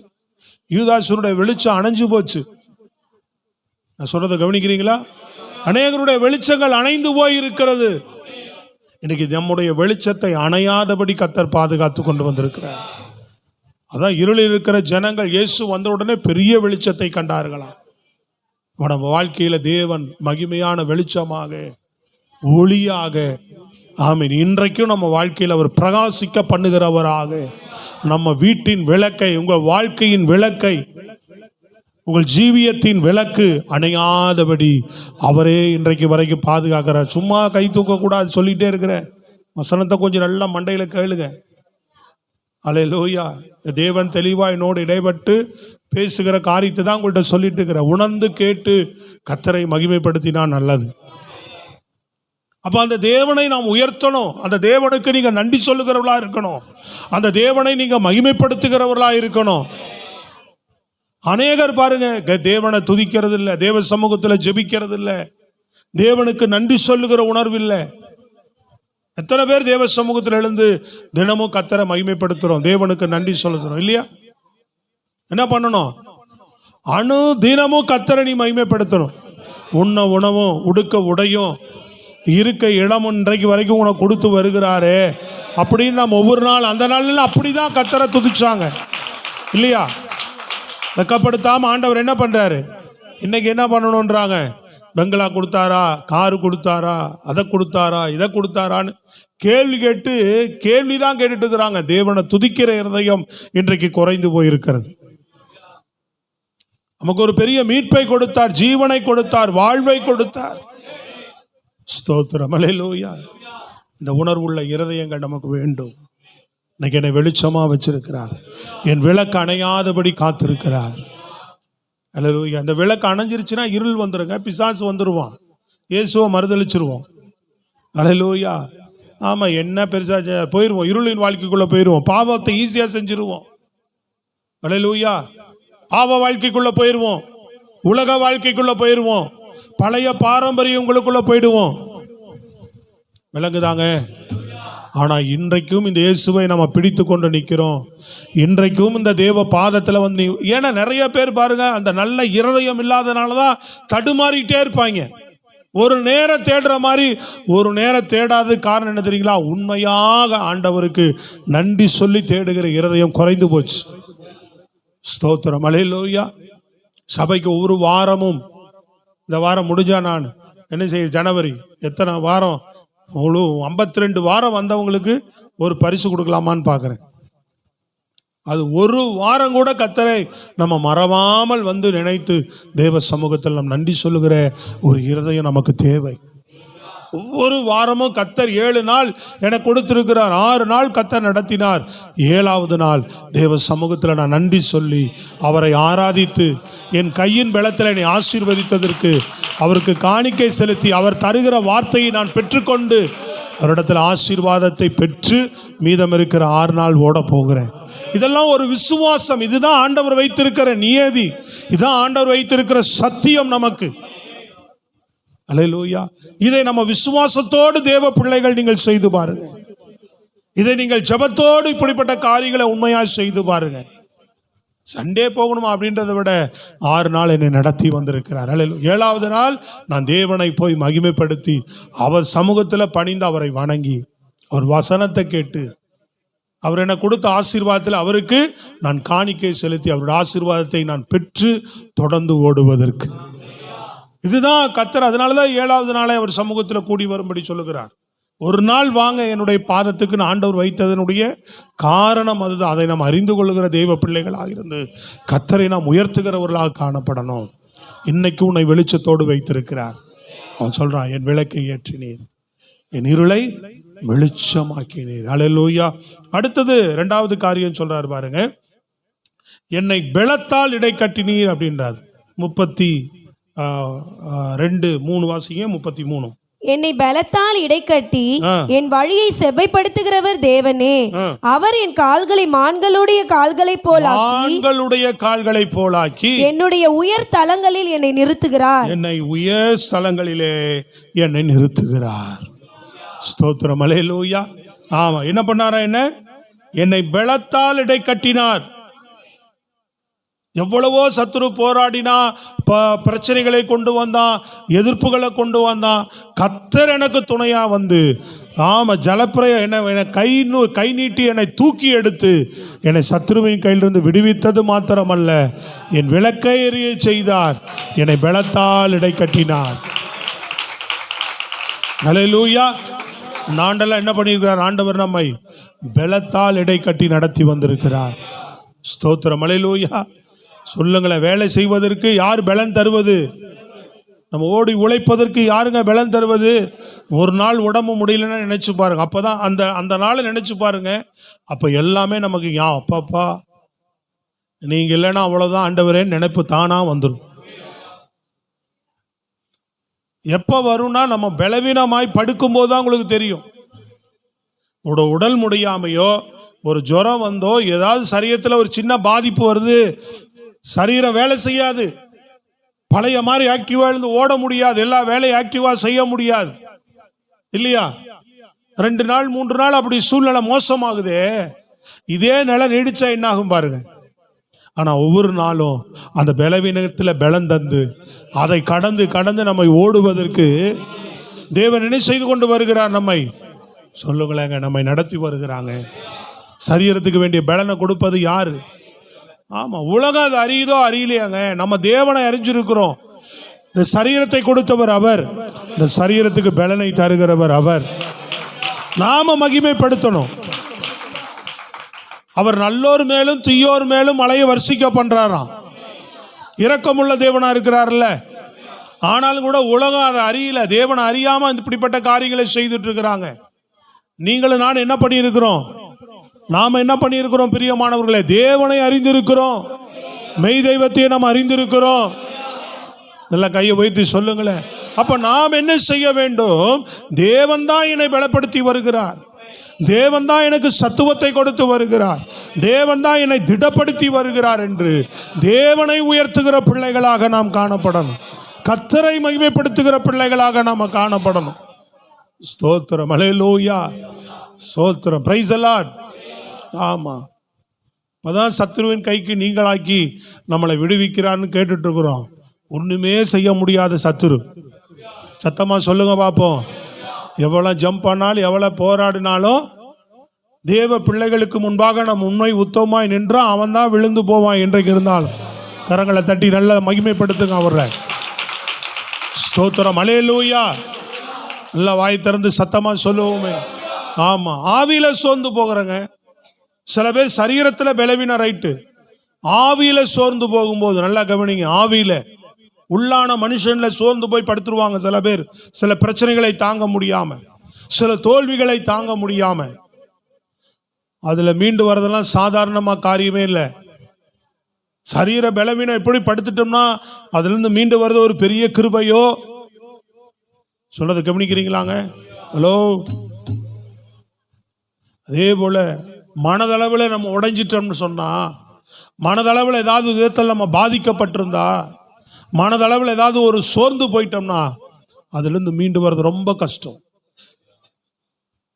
யூதாசுடைய வெளிச்சம் அணைஞ்சு போச்சு. நான் சொல்றதை கவனிக்கிறீங்களா? அநேகருடைய வெளிச்சங்கள் அணைந்து போய் இருக்கிறது. இன்னைக்கு நம்முடைய வெளிச்சத்தை அணையாதபடி கர்த்தர் பாதுகாத்து கொண்டு வந்திருக்கிறார். அதான் இருளில் இருக்கிற ஜனங்கள் இயேசு வந்த உடனே பெரிய வெளிச்சத்தை கண்டார்களாம். நம்ம வாழ்க்கையில தேவன் மகிமையான வெளிச்சமாக, ஒளியாக, ஆமீன், இன்றைக்கும் நம்ம வாழ்க்கையில் அவர் பிரகாசிக்க பண்ணுகிறவராக, நம்ம வீட்டின் விளக்கை, உங்கள் வாழ்க்கையின் விளக்கை, உங்கள் ஜீவியத்தின் விளக்கு அணையாதபடி அவரே இன்றைக்கு வரைக்கும் பாதுகாக்கிறார். சும்மா கை தூக்கக்கூடாது, சொல்லிகிட்டே இருக்கிறேன். வசனத்தை கொஞ்சம் நல்லா மண்டையில் கேளுங்க. அல்லேலூயா. தேவன் தெளிவாக என்னோடு இடைப்பட்டு பேசுகிற காரியத்தை தான் உங்கள்கிட்ட சொல்லிட்டு இருக்கிறேன். உணர்ந்து கேட்டு கர்த்தரை மகிமைப்படுத்தினா நல்லது. அப்போ அந்த தேவனை நாம் உயர்த்தணும். அந்த தேவனுக்கு நீங்கள் நன்றி சொல்லுகிறவர்களா இருக்கணும். அந்த தேவனை நீங்கள் மகிமைப்படுத்துகிறவர்களா இருக்கணும். அநேகர் பாருங்க, தேவனை துதிக்கிறது இல்லை, தேவ சமூகத்தில் ஜெபிக்கிறது இல்லை, தேவனுக்கு நன்றி சொல்லுகிற உணர்வு இல்லை. எத்தனை பேர் தேவ சமூகத்தில் எழுந்து தினமும் கர்த்தரை மகிமைப்படுத்துறோம், தேவனுக்கு நன்றி சொல்லுகிறோம் இல்லையா? என்ன பண்ணணும்? அணு தினமும் கர்த்தரை நீ மகிமைப்படுத்தணும். உண்ண உணவும் உடுக்க உடையும் இருக்க இடமும் இன்றைக்கு வரைக்கும் உனக்கு கொடுத்து வருகிறாரே அப்படின்னு நம்ம ஒவ்வொரு நாள், அந்த நாளில் அப்படிதான் கர்த்தரை துதிச்சாங்க இல்லையா? வெக்கப்படுத்தாம ஆண்டவர் என்ன பண்றாரு? இன்னைக்கு என்ன பண்ணணும்ன்றாங்க? பெங்களா கொடுத்தாரா, காரு கொடுத்தாரா, அதை கொடுத்தாரா, இதை கொடுத்தாரான்னு கேள்வி கேட்டு கேள்விதான் கேட்டுட்டு இருக்கிறாங்க. தேவனை துதிக்கிற இருதயம் இன்றைக்கு குறைந்து போயிருக்கிறது. நமக்கு ஒரு பெரிய மீட்பை கொடுத்தார், ஜீவனை கொடுத்தார், வாழ்வை கொடுத்தார். ஸ்தோத்திரம், அல்லேலூயா. இந்த உணர்வுள்ள இருதயங்கள் நமக்கு வேண்டும். இன்னைக்கு என்னை வெளிச்சமா வச்சிருக்கிறார், என் விளக்கு அணையாதபடி காத்திருக்கிறார். அல்லேலூயா. அந்த விளக்கு அணைஞ்சிருச்சுன்னா இருள் வந்துருங்க, பிசாசு வந்துருவான், இயேசுவை மறுதளிச்சிருவோம். அல்லேலூயா. ஆமா, என்ன பெருசா போயிடுவோம், இருளின் வாழ்க்கைக்குள்ள போயிடுவோம், பாவத்தை ஈஸியா செஞ்சிருவோம். அல்லேலூயா. பாவ வாழ்க்கைக்குள்ள போயிடுவோம், உலக வாழ்க்கைக்குள்ள போயிடுவோம், பழைய பாரம்பரியங்களுக்குள்ள போயிடுவோம். விளங்குதாங்க? ஆனா இன்றைக்கும் இந்த இயேசுவை நம்ம பிடித்து கொண்டு நிற்கிறோம். இன்றைக்கும் இந்த தேவ பாதத்தில் வந்து, ஏன்னா நிறைய பேர் பாருங்க, அந்த நல்ல இருதயம் இல்லாதனாலதான் தடுமாறிட்டே இருப்பாங்க. ஒரு நேரம் தேடுற மாதிரி ஒரு நேரம் தேடாத காரணம் என்ன தெரியுங்களா? உண்மையாக ஆண்டவருக்கு நன்றி சொல்லி தேடுகிற இருதயம் குறைந்து போச்சு. ஸ்தோத்திரம், அல்லேலூயா. சபைக்கு ஒரு வாரமும், இந்த வாரம் முடிஞ்சா நான் என்ன செய்ய, ஜனவரி எத்தனை வாரம், 52 வாரம் வந்தவங்களுக்கு ஒரு பரிசு கொடுக்கலாமான்னு பார்க்குறேன். அது ஒரு வாரம் கூட கர்த்தரை நம்ம மறவாமல் வந்து நினைத்து தேவ சமூகத்தில் நம் நன்றி சொல்லுகிற ஒரு இருதயம் நமக்கு தேவை. ஒவ்வொரு வாரமும் கர்த்தர் 7 நாள் எனக்கு கொடுத்திருக்கிறார். 6 நாள் கர்த்தர் நடத்தினார். 7வது நாள் தேவ சமூகத்தில் நான் நன்றி சொல்லி அவரை ஆராதித்து என் கையின் பலத்தில் என்னை ஆசீர்வதித்ததற்கு அவருக்கு காணிக்கை செலுத்தி அவர் தருகிற வார்த்தையை நான் பெற்றுக்கொண்டு அவரிடத்தில் ஆசீர்வாதத்தை பெற்று மீதம் இருக்கிற 6 நாள் ஓட போகிறேன். இதெல்லாம் ஒரு விசுவாசம். இதுதான் ஆண்டவர் வைத்திருக்கிற நியதி, இதுதான் ஆண்டவர் வைத்திருக்கிற சத்தியம் நமக்கு. அல்லேலூயா. இதை நம்ம விசுவாசத்தோடு தேவ பிள்ளைகள் நீங்கள் செய்து பாருங்க. இதை நீங்கள் ஜெபத்தோடு இப்படிப்பட்ட காரியங்களை உண்மையாக செய்து பாருங்க. சண்டே போகணுமா அப்படின்றத விட 6 நாள் என்னை நடத்தி வந்திருக்கிறார். அல்லேலூயா. 7வது நாள் நான் தேவனை போய் மகிமைப்படுத்தி அவர் சமூகத்தில் பணிந்து அவரை வணங்கி அவர் வசனத்தை கேட்டு அவர் எனக்கு கொடுத்த ஆசீர்வாதத்தில் அவருக்கு நான் காணிக்கை செலுத்தி அவருடைய ஆசீர்வாதத்தை நான் பெற்று தொடர்ந்து ஓடுவதற்கு. இதுதான் கர்த்தர். அதனாலதான் 7வது நாளை அவர் சமூகத்தில் கூடி வரும்படி சொல்லுகிறார். ஒரு நாள் வாங்க என்னுடைய பாதத்துக்கு ஆண்டவர் வைத்ததனுடைய காரணம் அதுதான். அதை நாம் அறிந்து கொள்ளுகிற தெய்வ பிள்ளைகளாக இருந்து கர்த்தரை நாம் உயர்த்துகிறவர்களாக காணப்படணும். இன்னைக்கு உன்னை வெளிச்சத்தோடு வைத்திருக்கிறார். அவன் சொல்றான், என் விளக்கை ஏற்றினீர், என் இருளை வெளிச்சமாக்கினீர். அல்லேலூயா. அடுத்தது 2வது காரியம் சொல்றாரு பாருங்க, என்னை பெலத்தால் இடை கட்டினீர் அப்படின்றார். 32:3 வாசிங்க. 33. என்னை பலத்தால் இடைக்கட்டி என் வழியை செவ்வைப்படுத்துகிறவர் தேவனே. அவர் என் கால்களை மான்களுடைய கால்களைப் போலாக்கி என்னுடைய உயர் தலங்களில் என்னை நிறுத்துகிறார். என்னை உயர் ஸ்தலங்களிலே என்னை நிறுத்துகிறார். ஸ்தோத்திரம், அல்லேலூயா. ஆமா, என்ன பண்ணாரா? என்னை பலத்தால் இடைக்கட்டினார். எவ்வளவோ சத்துரு போராடினா, பிரச்சனைகளை கொண்டு வந்தான், எதிர்ப்புகளை கொண்டு வந்தான். கர்த்தர் எனக்கு துணையா வந்து, ஆமா, ஜலப்பிரய என்னை கை நீட்டி என்னை தூக்கி எடுத்து என்னை சத்துருவின் கையிலிருந்து விடுவித்தது மாத்திரமல்ல, என் விளக்கை எரிய செய்தார், என்னை பலத்தால் இடைக்கட்டினார். அல்லேலூயா. ஆண்டெல்லாம் என்ன பண்ணியிருக்கிறார்? ஆண்டவர் நம்மை பலத்தால் இடைக்கட்டி நடத்தி வந்திருக்கிறார். ஸ்தோத்திரம், அல்லேலூயா. சொல்லுங்களேன், வேலை செய்வதற்கு யார் பலன் தருவது? நம்ம ஓடி உழைப்பதற்கு யாருங்க பலன் தருவது? ஒரு நாள் உடம்பு முடியலன்னு நினைச்சு பாருங்க. அப்பதான் அந்த நாளை நினைச்சு பாருங்க. அப்ப எல்லாமே நமக்கு அப்பாப்பா நீங்க இல்லைன்னா அவ்வளவுதான் ஆண்டவரே நினைப்பு தானா வந்துடும். எப்ப வரும்னா நம்ம பலவீனமாய் படுக்கும் போதுதான் உங்களுக்கு தெரியும். உடல் முடியாமையோ, ஒரு ஜுரம் வந்தோ, ஏதாவது சரீரத்தில் ஒரு சின்ன பாதிப்பு வருது, சரீரம் வேலை செய்யாது, பழைய மாதிரி ஆக்டிவா இருந்து ஓட முடியாது, எல்லா வேலையும் ஆக்டிவா செய்ய முடியாது இல்லையா? 2 நாள் 3 நாள் அப்படி சூழ்நிலை மோசமாகுது. இதே நிலை நீடிச்சா என்ன ஆகும் பாருங்க. ஆனா ஒவ்வொரு நாளும் அந்த பலவீனத்தில் பலன் தந்து அதை கடந்து நம்மை ஓடுவதற்கு தேவன் என்ன செய்து கொண்டு வருகிறார்? நம்மை சொல்லுங்களேங்க, நம்மை நடத்தி வருகிறாங்க. சரீரத்துக்கு வேண்டிய பலனை கொடுப்பது யாரு? ஆமா, உலகம் அது அறியுதோ அறியலையாங்க, நம்ம தேவனை அறிஞ்சிருக்கிறோம். இந்த சரீரத்தை கொடுத்தவர் அவர், இந்த சரீரத்துக்கு பலனை தருகிறவர் அவர். நாம மகிமைப்படுத்தணும். அவர் நல்லோர் மேலும் தீயோர் மேலும் மழையை வர்ஷிக்க பண்றாராம். இரக்கமுள்ள தேவனா இருக்கிறார்ல. ஆனாலும் கூட உலகம் அதை அறியல, தேவனை அறியாம இப்படிப்பட்ட காரியங்களை செய்துட்டு இருக்கிறாங்க. நீங்களும் நான் என்ன பண்ணி இருக்கிறோம்? நாம என்ன பண்ணி இருக்கிறோம்? பிரியமானவர்களே, தேவனை அறிந்திருக்கிறோம், மெய் தெய்வத்தை நாம் அறிந்திருக்கிறோம். நல்ல கையை வைத்து சொல்லுங்களேன். அப்ப நாம் என்ன செய்ய வேண்டும்? தேவன் தான் என்னை பலப்படுத்தி வருகிறார், தேவன் தான் எனக்கு சத்துவத்தை கொடுத்து வருகிறார், தேவன் தான் என்னை திடப்படுத்தி வருகிறார் என்று தேவனை உயர்த்துகிற பிள்ளைகளாக நாம் காணப்படணும். கர்த்தரை மகிமைப்படுத்துகிற பிள்ளைகளாக நாம் காணப்படணும். ஸ்தோத்திரம், அல்லேலூயா, ஸ்தோத்திரம், பிரைஸ் தி லார்ட். ஆமா, அதான் சத்துருவின் கைக்கு நீங்களாக்கி நம்மளை விடுவிக்கிறான்னு கேட்டுட்டு இருக்கிறோம். ஒண்ணுமே செய்ய முடியாத சத்துரு. சத்தமா சொல்லுங்க பாப்போம். எவ்வளவு ஜம்ப் பண்ணாலும், எவ்வளவு போராடினாலும், தேவ பிள்ளைகளுக்கு முன்பாக நம்ம உண்மை உத்தமமாய் நின்றான், அவன் தான் விழுந்து போவான். என்றைக்கு இருந்தாலும் கரங்களை தட்டி நல்ல மகிமைப்படுத்துங்க அவரை. ஸ்தோத்திரம், அல்லேலூயா. நல்லா வாய் திறந்து சத்தமா சொல்லுவோமே. ஆமா, ஆவியில சோர்ந்து போகிறேங்க. சில பேர் சரீரத்தில் பலவீன ரைட்டு, ஆவியில சோர்ந்து போகும்போது நல்லா கவனிங்க. ஆவியில உள்ளான மனுஷன்ல சோர்ந்து போய் படுத்துருவாங்க சில பேர். சில பிரச்சனைகளை தாங்க முடியாம, சில தோல்விகளை தாங்க முடியாம, அதுல மீண்டு வரதெல்லாம் சாதாரணமா காரியமே இல்லை. சரீர பலவீனம் எப்படி படுத்துட்டோம்னா அதுல இருந்து மீண்டு வர்றது ஒரு பெரிய கிருபையோ. சொல்றதை கவனிக்கிறீங்களாங்க? ஹலோ. அதே போல மனதளவில் நம்ம உடைஞ்சிட்டோம்னு சொன்னா, மனதளவில் ஏதாவது விதத்தில் நம்ம பாதிக்கப்பட்டிருந்தா, மனதளவில் ஏதாவது ஒரு சோர்ந்து போயிட்டோம்னா அதிலிருந்து மீண்டு வர்றது ரொம்ப கஷ்டம்.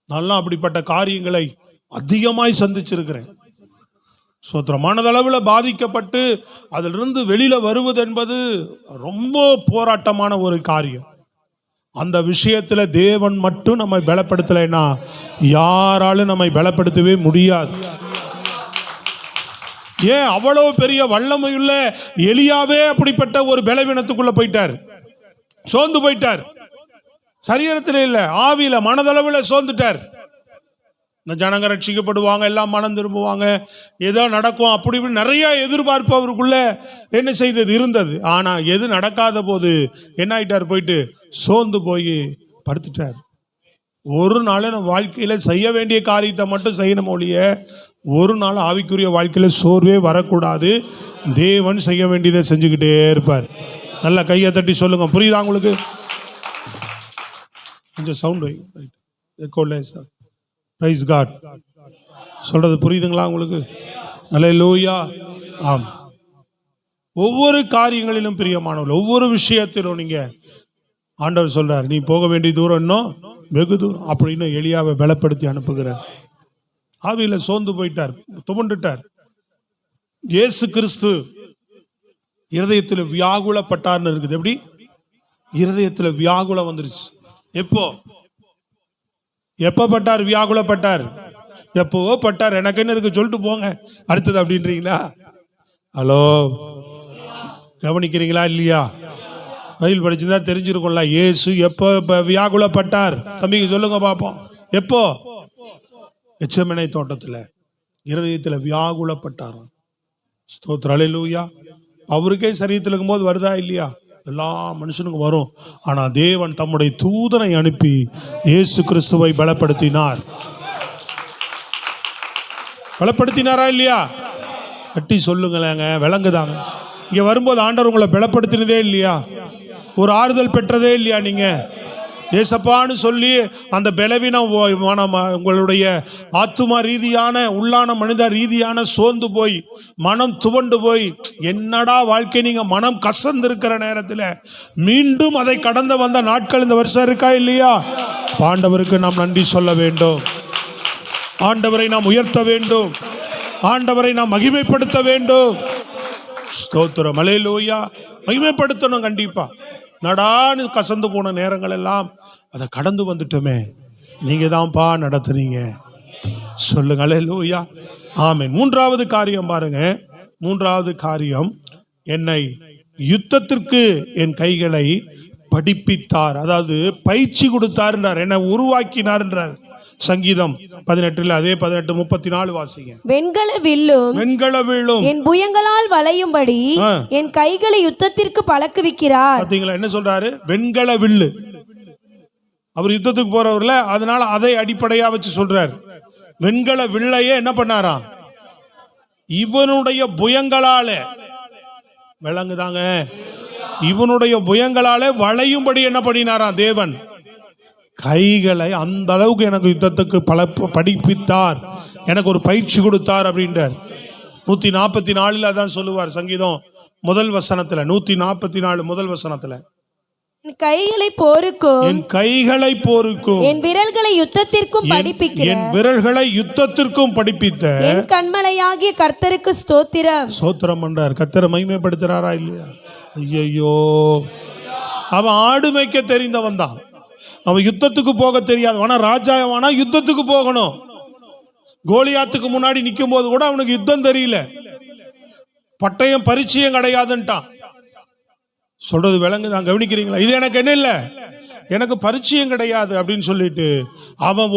நல்லா அப்படிப்பட்ட காரியங்களை அதிகமாய் சந்திச்சிருக்கிறேன். மனதளவில் பாதிக்கப்பட்டு அதிலிருந்து வெளியில வருவது என்பது ரொம்ப போராட்டமான ஒரு காரியம். அந்த விஷயத்துல தேவன் மட்டும் நம்மை பலப்படுத்தலைன்னா யாராலும் நம்மை பலப்படுத்தவே முடியாது. ஏன் அவ்வளவு பெரிய வல்லமையுள்ள எலியாவே அப்படிப்பட்ட ஒரு பலவீனத்துக்குள்ள போயிட்டார், சோர்ந்து போயிட்டார். சரீரத்தில் இல்ல, ஆவியில மனதளவில் சோர்ந்துட்டார். இந்த ஜனங்க ரட்சிக்கப்படுவாங்க, எல்லாம் மனம் திரும்புவாங்க, ஏதோ நடக்கும், அப்படி இப்படி நிறைய எதிர்பார்ப்பு அவருக்குள்ள என்ன செய்தது இருந்தது. ஆனா எது நடக்காத போது என்ன ஆயிட்டார்? போயிட்டு சோர்ந்து போய் படுத்துட்டார். ஒரு நாள் நம்ம வாழ்க்கையில செய்ய வேண்டிய காரியத்தை மட்டும் செய்யணும் ஒழிய ஒரு நாள் ஆவிக்குரிய வாழ்க்கையில சோர்வே வரக்கூடாது. தேவன் செய்ய வேண்டியதை செஞ்சுக்கிட்டே இருப்பார். நல்லா கையை தட்டி சொல்லுங்க, புரியுதா உங்களுக்கு? கொஞ்சம் சவுண்ட் எக்கோல சார். Praise God. சொல்றது புரியுதுங்களா உங்களுக்கு? அல்லேலூயா. ஆம். ஒவ்வொரு காரியங்களிலும் பிரியமானவர்கள், ஒவ்வொரு விஷயத்திலும் நீங்க ஆண்டவர் சொல்றார், நீ போக வேண்டிய தூரம் இன்னும் வெகு தூரம் அப்படின்னு எலியாவை பலப்படுத்தி அனுப்புகிறார். ஆவியில சோர்ந்து போயிட்டார், துவண்டுட்டார். இயேசு கிறிஸ்து இருதயத்தில் வியாகுலப்பட்டார்னு இருக்குது. எப்படி? இருதயத்தில் வியாகுலம் வந்துருச்சு. எப்போ பட்டார்? வியாகுலப்பட்டார். எப்போ பட்டார்? எனக்கு என்ன இருக்கு சொல்லிட்டு போங்க அடுத்தது அப்படின்றீங்களா? ஹலோ, கவனிக்கிறீங்களா இல்லையா? பைபிள் படிச்சுதான் தெரிஞ்சிருக்கும்ல. இயேசு எப்போ வியாகுலப்பட்டார்? தம்பிக்கு சொல்லுங்க பாப்போம். எப்போ? எச்சமனை தோட்டத்தில் இருதயத்தில் வியாகுலப்பட்டார். ஸ்தோத்திரம், அல்லேலூயா. அவருக்கே சரீரத்தில் இருக்கும்போது வருதா இல்லையா? எல்லா மனுஷனுக்கும் வரும். ஆனா தேவன் தம்முடைய தூதனை அனுப்பி இயேசு கிறிஸ்துவை பலப்படுத்தினார். பலப்படுத்தினாரா இல்லையா? கட்டி சொல்லுங்களேங்க, விளங்குதாங்க. இங்க வரும்போது ஆண்டவர் உங்களை பலப்படுத்தினதே இல்லையா? ஒரு ஆறுதல் பெற்றதே இல்லையா? நீங்க ஏசப்பான்னு சொல்லி அந்த பலவீனம் உங்களுடைய ஆத்துமா ரீதியான உள்ளான மனித ரீதியான சோர்ந்து போய் மனம் துவண்டு போய் என்னடா வாழ்க்கை நீங்க மனம் கசந்து இருக்கிற நேரத்தில் மீண்டும் அதை கடந்து வந்த நாட்கள் இந்த வருஷம் இருக்கா இல்லையா? ஆண்டவருக்கு நாம் நன்றி சொல்ல வேண்டும். ஆண்டவரை நாம் உயர்த்த வேண்டும். ஆண்டவரை நாம் மகிமைப்படுத்த வேண்டும். ஸ்தோத்திரம், அல்லேலூயா. மகிமைப்படுத்தணும் கண்டிப்பா. நடான்னு கசந்து போன நேரங்கள் எல்லாம் அதை கடந்து வந்துட்டோமே, நீங்க தான்ப்பா நடத்துனீங்க. சொல்லுங்க, அல்லேலூயா. ஆமென். மூன்றாவது காரியம் பாருங்க. மூன்றாவது காரியம், என்னை யுத்தத்திற்கு என் கைகளை படிப்பித்தார். அதாவது பயிற்சி கொடுத்தார், என்னை உருவாக்கினார் என்றார். சங்கீதம் 18 அதே 18:34 வாசிங்க. வெண்கல வில்லும் என் புயங்களால் வளையும்படி என் கைகளை யுத்தத்திற்கு பழக்குவிக்கிறார். பாத்தீங்களா என்ன சொல்றாரு? வெண்கல வில்லு. அவர் யுத்தத்துக்கு போறவர்ல, அதனால அதை அடிப்படையா வச்சு சொல்றார். வெண்கல வில்லையே என்ன பண்ணாராம்? இவனுடைய புயங்களாலே, விளங்குதாங்க, இவனுடைய புயங்களாலே வளையும்படி என்ன பண்ணினாராம் தேவன்? கைகளை அந்த அளவுக்கு எனக்கு யுத்தத்துக்கு படிப்பித்தார், எனக்கு ஒரு பயிற்சி கொடுத்தார் அப்படின்றார். 144 அதான் சொல்லுவார். சங்கீதம் முதல் வசனத்துல, 144 முதல் வசனத்துல, என் கைகளை போருக்கும் என் விரல்களை யுத்தத்திற்கும் படிப்பிக்கிறேன். என் விரல்களை யுத்தத்திற்கும் படிப்பித்த என் கண்மலையாகிய கர்த்தருக்கு ஸ்தோத்திரம். ஸ்தோத்திரம் பண்றார். கர்த்தரை மகிமைப்படுத்துறாரா இல்லையா? ஐயோ, அவன் ஆடு மேய்க்க தெரிந்தவன் தான். அவன் யுத்தத்துக்கு போக தெரியாது. ஆனா ராஜாவானா யுத்தத்துக்கு போகணும். கோலியாத்துக்கு முன்னாடி நிற்கும் போது கூட அவனுக்கு யுத்தம் தெரியல, பட்டயம் பரிச்சயம் கிடையாதுன்ட்டான். சொல்றது விளங்குதான், கவனிக்கிறீங்களா? இது எனக்கு என்ன இல்லை, எனக்கு பரிச்சயம் கிடையாது அப்படின்னு சொல்லிட்டு அவன்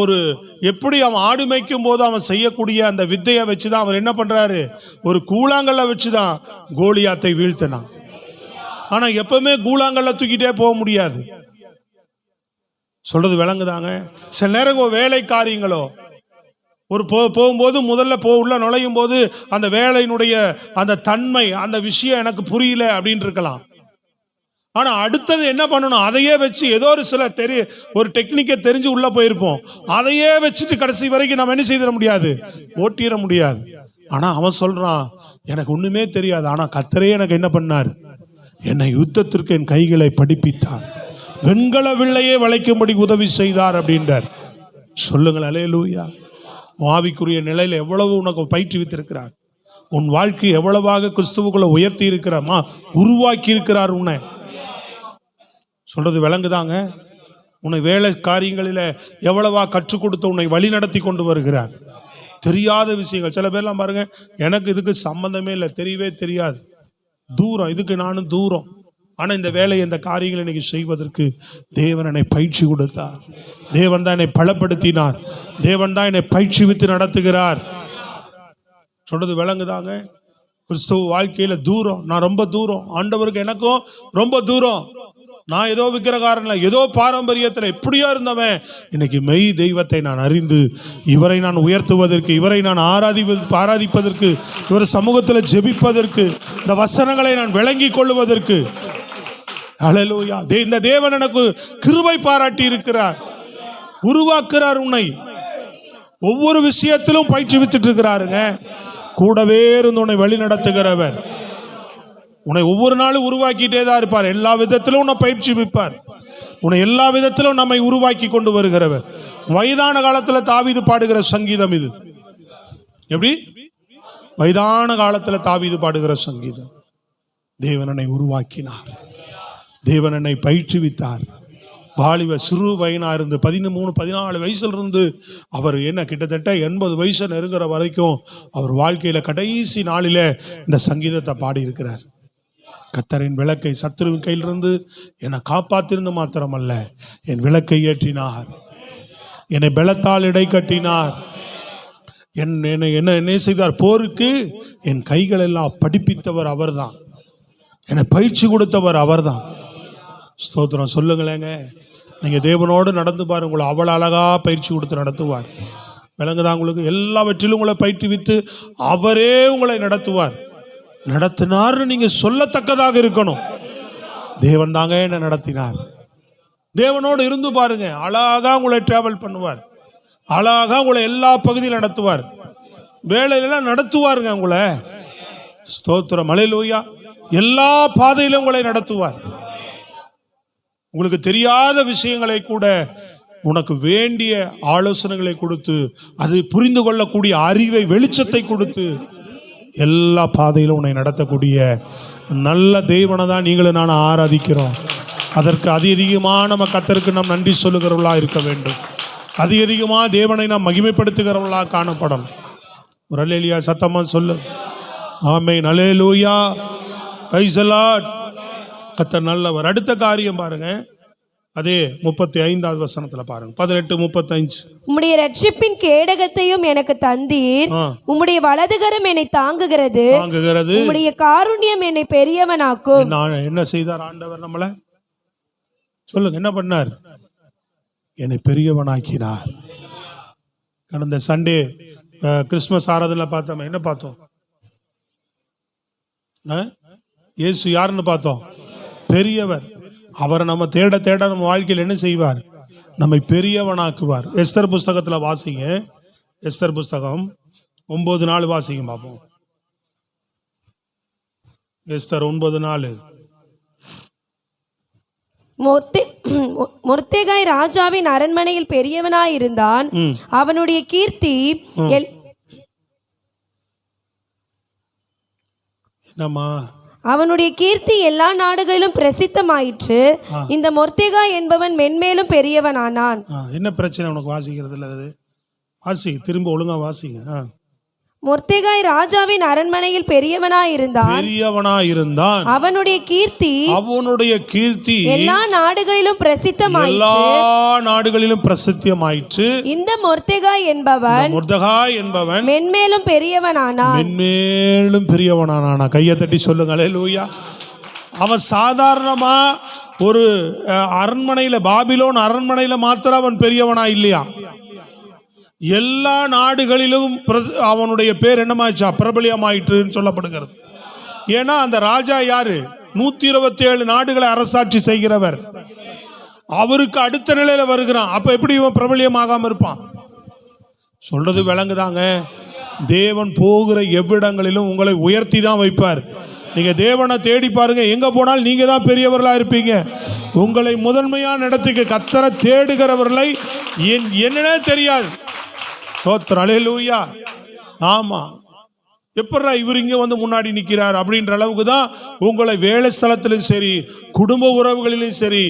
எப்படி அவன் ஆடு மேய்க்கும் போது அவன் செய்யக்கூடிய அந்த வித்தையை வச்சுதான் அவர் என்ன பண்றாரு? ஒரு கூழாங்கல்ல வச்சுதான் கோலியாத்தை வீழ்த்தினான். ஆனா எப்பவுமே கூழாங்கல்ல தூக்கிட்டே போக முடியாது. சொல்றது விளங்குதாங்க. சில நேரம் வேலை காரியங்களோ போகும்போது முதல்ல உள்ள நுழையும் போது அந்த வேலையினுடைய அந்த தன்மை, அந்த விஷயம் எனக்கு புரியல அப்படின்னு இருக்கலாம். ஆனா அடுத்தது என்ன பண்ணணும்? அதையே வச்சு ஏதோ ஒரு டெக்னிக்கை தெரிஞ்சு உள்ள போயிருப்போம். அதையே வச்சுட்டு கடைசி வரைக்கும் நம்ம என்ன செய்திட முடியாது, ஓட்டிட முடியாது. ஆனா அவன் சொல்றான், எனக்கு ஒண்ணுமே தெரியாது, ஆனா கர்த்தரே எனக்கு என்ன பண்ணார்? என்னை யுத்தத்திற்கு என் கைகளை படிப்பித்தார், வெண்கல வில்லையே வளைக்கும்படி உதவி செய்தார் அப்படின்றார். சொல்லுங்கள், அல்லேலூயா. ஆவிக்குரிய நிலையில எவ்வளவு உனக்கு பயிற்றுவித்திருக்கிறார். உன் வாழ்க்கை எவ்வளவாக கிறிஸ்துவுக்குள்ள உயர்த்தி இருக்கிறாமா, உருவாக்கி இருக்கிறார் உன்னை. சொல்றது விளங்குதாங்க. உன்னை வேலை காரியங்களில எவ்வளவா கற்றுக் கொடுத்து உன்னை வழி நடத்தி கொண்டு வருகிறார். தெரியாத விஷயங்கள் சில பேர்லாம் பாருங்க, எனக்கு இதுக்கு சம்பந்தமே இல்லை, தெரியவே தெரியாது, தூரம், இதுக்கு நானும் தூரம். ஆனா இந்த வேலையை, இந்த காரியங்களை இன்னைக்கு செய்வதற்கு தேவன் என்னை பயிற்சி கொடுத்தார். தேவன் தான் என்னை பலப்படுத்தினார். தேவன் தான் என்னை பயிற்சிவித்து நடத்துகிறார். சொல்றது விளங்குதாங்க. கிறிஸ்துவ வாழ்க்கையில தூரம், நான் ரொம்ப தூரம், ஆண்டவருக்கு எனக்கும் ரொம்ப தூரம். நான் ஏதோ விக்கிரகாரன்ல, ஏதோ பாரம்பரியத்தில் எப்படியோ இருந்தவன், இன்னைக்கு மெய் தெய்வத்தை நான் அறிந்து இவரை நான் உயர்த்துவதற்கு, இவரை நான் ஆராதிப்பதற்கு, இவர் சமூகத்தில் ஜெபிப்பதற்கு, இந்த வசனங்களை நான் விளங்கி கொள்வதற்கு, அல்லேலூயா, இந்த தேவன் எனக்கு கிருபை பாராட்டி இருக்கிறார். உருவாக்குறார். உன்னை ஒவ்வொரு விஷயத்திலும் பயிற்சிவிச்சுட்டு இருக்கிறாருங்க. கூடவே இருந்து உன்னை வழி நடத்துகிறவர். உன்னை ஒவ்வொரு நாளும் உருவாக்கிட்டே தான் இருப்பார். எல்லா விதத்திலும் உன்னை பயிற்சிவிப்பார். உன்னை எல்லா விதத்திலும் நம்மை உருவாக்கி கொண்டு வருகிறவர். வயதான காலத்தில் தாவீது பாடுகிற சங்கீதம் இது. எப்படி? வயதான காலத்தில் தாவீது பாடுகிற சங்கீதம். தேவன் என்னை உருவாக்கினார், தேவன் என்னை பயிற்றுவித்தார். வாலிப சிறு பையனா இருந்து 13-14 வயசுல இருந்து அவர் என்ன கிட்டத்தட்ட 80 வயசு நெருங்குற வரைக்கும் அவர் வாழ்க்கையில கடைசி நாளில இந்த சங்கீதத்தை பாடி இருக்கிறார். கர்த்தரின் விளக்கை சத்துருவின் கையிலிருந்து என்னை காப்பாத்திருந்து மாத்திரமல்ல, என் விளக்கை ஏற்றினார், என்னை பலத்தால் இடை கட்டினார், என்ன செய்தார், போருக்கு என் கைகள் எல்லாம் படிப்பித்தவர் அவர்தான், என்னை பயிற்சி கொடுத்தவர் அவர்தான். ஸ்தோத்திரம் சொல்லுங்களேங்க. நீங்கள் தேவனோடு நடந்து பாருங்க, உங்களை அவ்வளோ அழகாக பயிற்சி கொடுத்து நடத்துவார். விளங்குதான் உங்களுக்கு? எல்லாவற்றிலும் உங்களை பயிற்றுவித்து அவரே உங்களை நடத்துவார். நடத்தினார்னு நீங்கள் சொல்லத்தக்கதாக இருக்கணும். தேவன் தாங்க என்ன நடத்தினார். தேவனோடு இருந்து பாருங்க, அழகாக உங்களை டிராவல் பண்ணுவார், அழகாக உங்களை எல்லா பகுதியிலும் நடத்துவார், வேலையிலலாம் நடத்துவாருங்க உங்களை. ஸ்தோத்திரம், அல்லேலூயா. எல்லா பாதையிலும் உங்களை நடத்துவார். உங்களுக்கு தெரியாத விஷயங்களை கூட உனக்கு வேண்டிய ஆலோசனைகளை கொடுத்து, அது புரிந்து கொள்ளக்கூடிய அறிவை, வெளிச்சத்தை கொடுத்து எல்லா பாதையிலும் உன்னை நடத்தக்கூடிய நல்ல தேவனை தான் நீங்களும் நான் ஆராதிக்கிறோம். அதற்கு அதிகமாக நம்ம கர்த்தருக்கு நாம் நன்றி சொல்லுகிறவர்களா இருக்க வேண்டும். அதிகமாக தேவனை நாம் மகிமைப்படுத்துகிறவர்களா காணப்படும். ஒரு அல்லேலூயா சத்தமா சொல்லு. ஆமென், அல்லேலூயா, பிரைஸ் தி லார்ட். கர்த்தர் நல்லவர். அடுத்த காரியம் பாருங்க, அதே 35வது வசனத்துல பாருங்க, 18:35. உம்முடைய ரட்சிப்பின் கேடகத்தையும் எனக்கு தந்தீர், உம்முடைய வலதுகரம் என்னை தாங்குகிறது, உம்முடைய காருண்யம் என்னை பெரியவனாக்கும். என்ன செய்தார் ஆண்டவர்? நம்மள சொல்லுங்க, என்ன பண்ணார்? என்னை பெரியவனாக்கினார். கடந்த சண்டே கிறிஸ்துமஸ் ஆராதனை பார்த்தோம். என்ன பார்த்தோம்? இயேசு யாருன்னு பார்த்தோம்? பெரியவர். அவரை நம்ம தேட தேட நம்ம வாழ்க்கையில் என்ன செய்வார்? நம்மை பெரியவனாக்குவார். எஸ்தர் புஸ்தகத்தில் வாசிங்க, எஸ்தர் புஸ்தகம் 9:4 வாசிங்க பார்ப்போம். எஸ்தர் 9:4. மொர்தெகாய் ராஜாவின் அரண்மனையில் பெரியவனாயிருந்தான். அவனுடைய கீர்த்தி என்னம்மா? அவனுடைய கீர்த்தி எல்லா நாடுகளிலும் பிரசித்தமாயிற்று. இந்த மொர்தெகாய் என்பவன் மென்மேலும் பெரியவனானான். என்ன பிரச்சனை உனக்கு வாசிக்கிறது இல்ல? அது வாசி, திரும்ப ஒழுங்கா வாசிங்க. மொர்தெகாய் ராஜாவின் அரண்மனையில் பெரியவனாயிருந்தான். அவனுடைய கீர்த்தி எல்லா நாடுகளிலும் பிரசித்தமாயிற்று. இந்த மொர்தெகாய் என்பவன் மென்மேலும் பெரியவனானான். கையை தட்டி சொல்லுங்க அல்லேலூயா. அவன் சாதாரணமா ஒரு அரண்மனையில, பாபிலோன் அரண்மனையில மாத்திரம் அவன் பெரியவனா இல்லையா, எல்லா நாடுகளிலும் அவனுடைய பேர் என்னமாயிடுச்சா? பிரபலியமாயிற்றுன்னு சொல்லப்படுகிறது. ஏன்னா அந்த ராஜா யாரு? 127 நாடுகளை அரசாட்சி செய்கிறவர். அவருக்கு அடுத்த நிலையில வருகிறான். அப்ப எப்படி இவன் பிரபலியமாகாம இருப்பான்? சொல்றது விளங்குதாங்க. தேவன் போகிற எவ்விடங்களிலும் உங்களை உயர்த்தி தான் வைப்பார். நீங்க தேவனை தேடி பாருங்க, எங்க போனாலும் நீங்க தான் பெரியவர்களா இருப்பீங்க. உங்களை முதன்மையா நடத்துக்கு கர்த்தரை தேடுகிறவர்களை என்னன்னே தெரியாது. ஸ்தோத்திரம், அல்லேலூயா. ஆமா, எப்படா இவர் இங்க வந்து முன்னாடி நிற்கிறார் அப்படின்ற அளவுக்கு தான் உங்களை வேலை ஸ்தலத்திலும் சரி, குடும்ப உறவுகளிலும் சரி,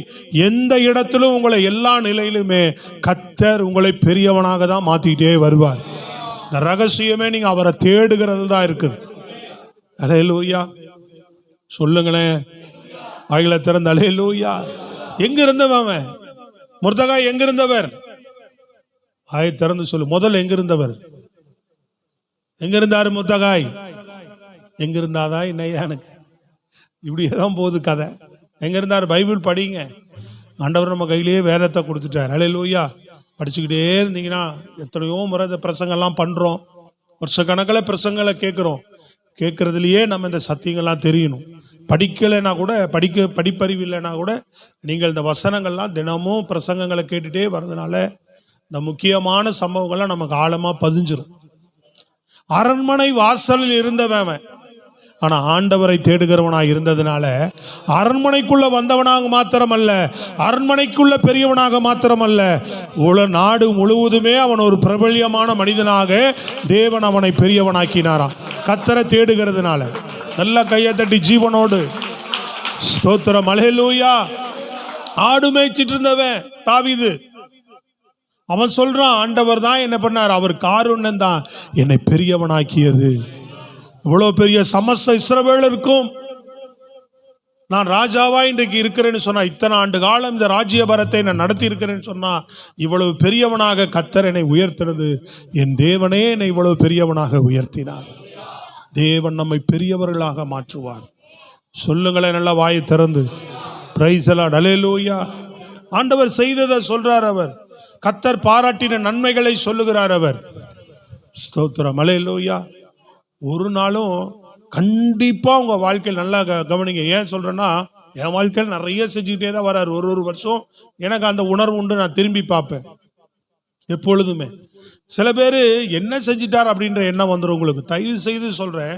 எந்த இடத்திலும் உங்களை எல்லா நிலையிலுமே கர்த்தர் உங்களை பெரியவனாக தான் மாத்திக்கிட்டே வருவார். இந்த ரகசியமே நீங்க அவரை தேடுகிறது தான் இருக்குது. அல்லேலூயா சொல்லுங்களேன், வாயில திறந்த அல்லேலூயா. எங்க இருந்தவன் மொர்தெகாய்? எங்க இருந்தவர்? ஆய் திறந்து சொல்லு. முதல்ல எங்க இருந்தவர்? எங்க இருந்தாரு மொர்தெகாய்? எங்க இருந்தாதா என்னையா? எனக்கு இப்படியேதான் போகுது கதை. எங்க இருந்தாரு? பைபிள் படிங்க. ஆண்டவர் நம்ம கையிலேயே வேதத்தை கொடுத்துட்டார். அல்லேலூயா. படிச்சுக்கிட்டே இருந்தீங்கன்னா எத்தனையோ முறை இந்த பிரசங்கெல்லாம் பண்றோம், வருஷக்கணக்கில் பிரசங்களை கேட்குறோம். கேட்கறதுலையே நம்ம இந்த சத்தியங்கள்லாம் தெரியணும். படிக்கலைன்னா கூட, படிப்பறிவு இல்லைன்னா கூட நீங்கள் இந்த வசனங்கள்லாம் தினமும் பிரசங்கங்களை கேட்டுட்டே வர்றதுனால இந்த முக்கியமான சம்பவங்கள்லாம் நமக்கு ஆழமா பதிஞ்சிரும். அரண்மனை வாசலில் இருந்தவன், ஆனா ஆண்டவரை தேடுகிறவனாக இருந்ததுனால அரண்மனைக்குள்ள வந்தவனாக மாத்திரமல்ல, அரண்மனைக்குள்ள பெரியவனாக மாத்திரமல்ல, நாடு முழுவதுமே அவன் ஒரு பிரபல்யமான மனிதனாக தேவன் அவனை பெரியவனாக்கினாராம். கர்த்தரை தேடுகிறதுனால. நல்ல கையை தட்டி ஜீவனோடு ஸ்தோத்திரம், அல்லேலூயா. ஆடு மேய்ச்சிட்டு இருந்தவன் தாவீது, அவன் சொல்றான், ஆண்டவர் தான் என்ன பண்ணார், அவர் காருண்யம் தான் என்னை பெரியவனாக்கியது. இவ்வளவு பெரிய சமஸ்த இஸ்ரவேலருக்கும் நான் ராஜாவா இன்றைக்கு இருக்கிறேன்னு சொன்னா, இத்தனை ஆண்டு காலம் இந்த ராஜ்யபாரத்தை நான் நடத்தி இருக்கிறேன்னு சொன்னா, இவ்வளவு பெரியவனாக கர்த்தர் என்னை உயர்த்தினது. என் தேவனே என்னை இவ்வளவு பெரியவனாக உயர்த்தினார். தேவன் நம்மை பெரியவர்களாக மாற்றுவார். சொல்லுங்களேன் நல்லா வாயை திறந்து. பிரைஸ் தி லார்ட், அல்லேலூயா. ஆண்டவர் செய்ததை சொல்றார் அவர். கர்த்தர் பாராட்டின நன்மைகளை சொல்லுகிறார் அவர். ஸ்தோத்திரம், அல்லேலூயா. ஒரு நாளும் கண்டிப்பா உங்க வாழ்க்கையில் நல்லா கவனிங்க. ஏன் சொல்றேன்னா, என் வாழ்க்கையில் நிறைய செஞ்சுக்கிட்டே தான் வராரு. ஒரு வருஷம் எனக்கு அந்த உணர்வு உண்டு. நான் திரும்பி பார்ப்பேன் எப்பொழுதுமே. சில பேர் என்ன செஞ்சிட்டார் அப்படின்ற எண்ணம் வந்துடும் உங்களுக்கு. தயவு செய்து சொல்றேன்,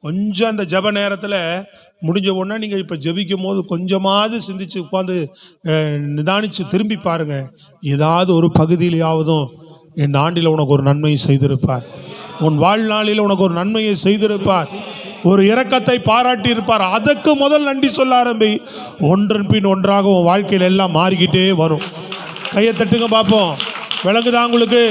கொஞ்சம் அந்த ஜப நேரத்தில் முடிஞ்ச உடனே நீங்கள் இப்போ ஜபிக்கும் போது கொஞ்சமாவது சிந்திச்சு உட்காந்து நிதானிச்சு திரும்பி பாருங்க. ஏதாவது ஒரு பகுதியிலாவதும் இந்த ஆண்டில் உனக்கு ஒரு நன்மையை செய்திருப்பார். உன் வாழ்நாளில் உனக்கு ஒரு நன்மையை செய்திருப்பார். ஒரு இரக்கத்தை பாராட்டி இருப்பார். அதற்கு முதல் நன்றி சொல்ல ஆரம்பி. ஒன்றன் பின் ஒன்றாக உன் வாழ்க்கையில் எல்லாம் மாறிக்கிட்டே வரும். கையை தட்டுங்க பார்ப்போம். விளங்குதா உங்களுக்கு?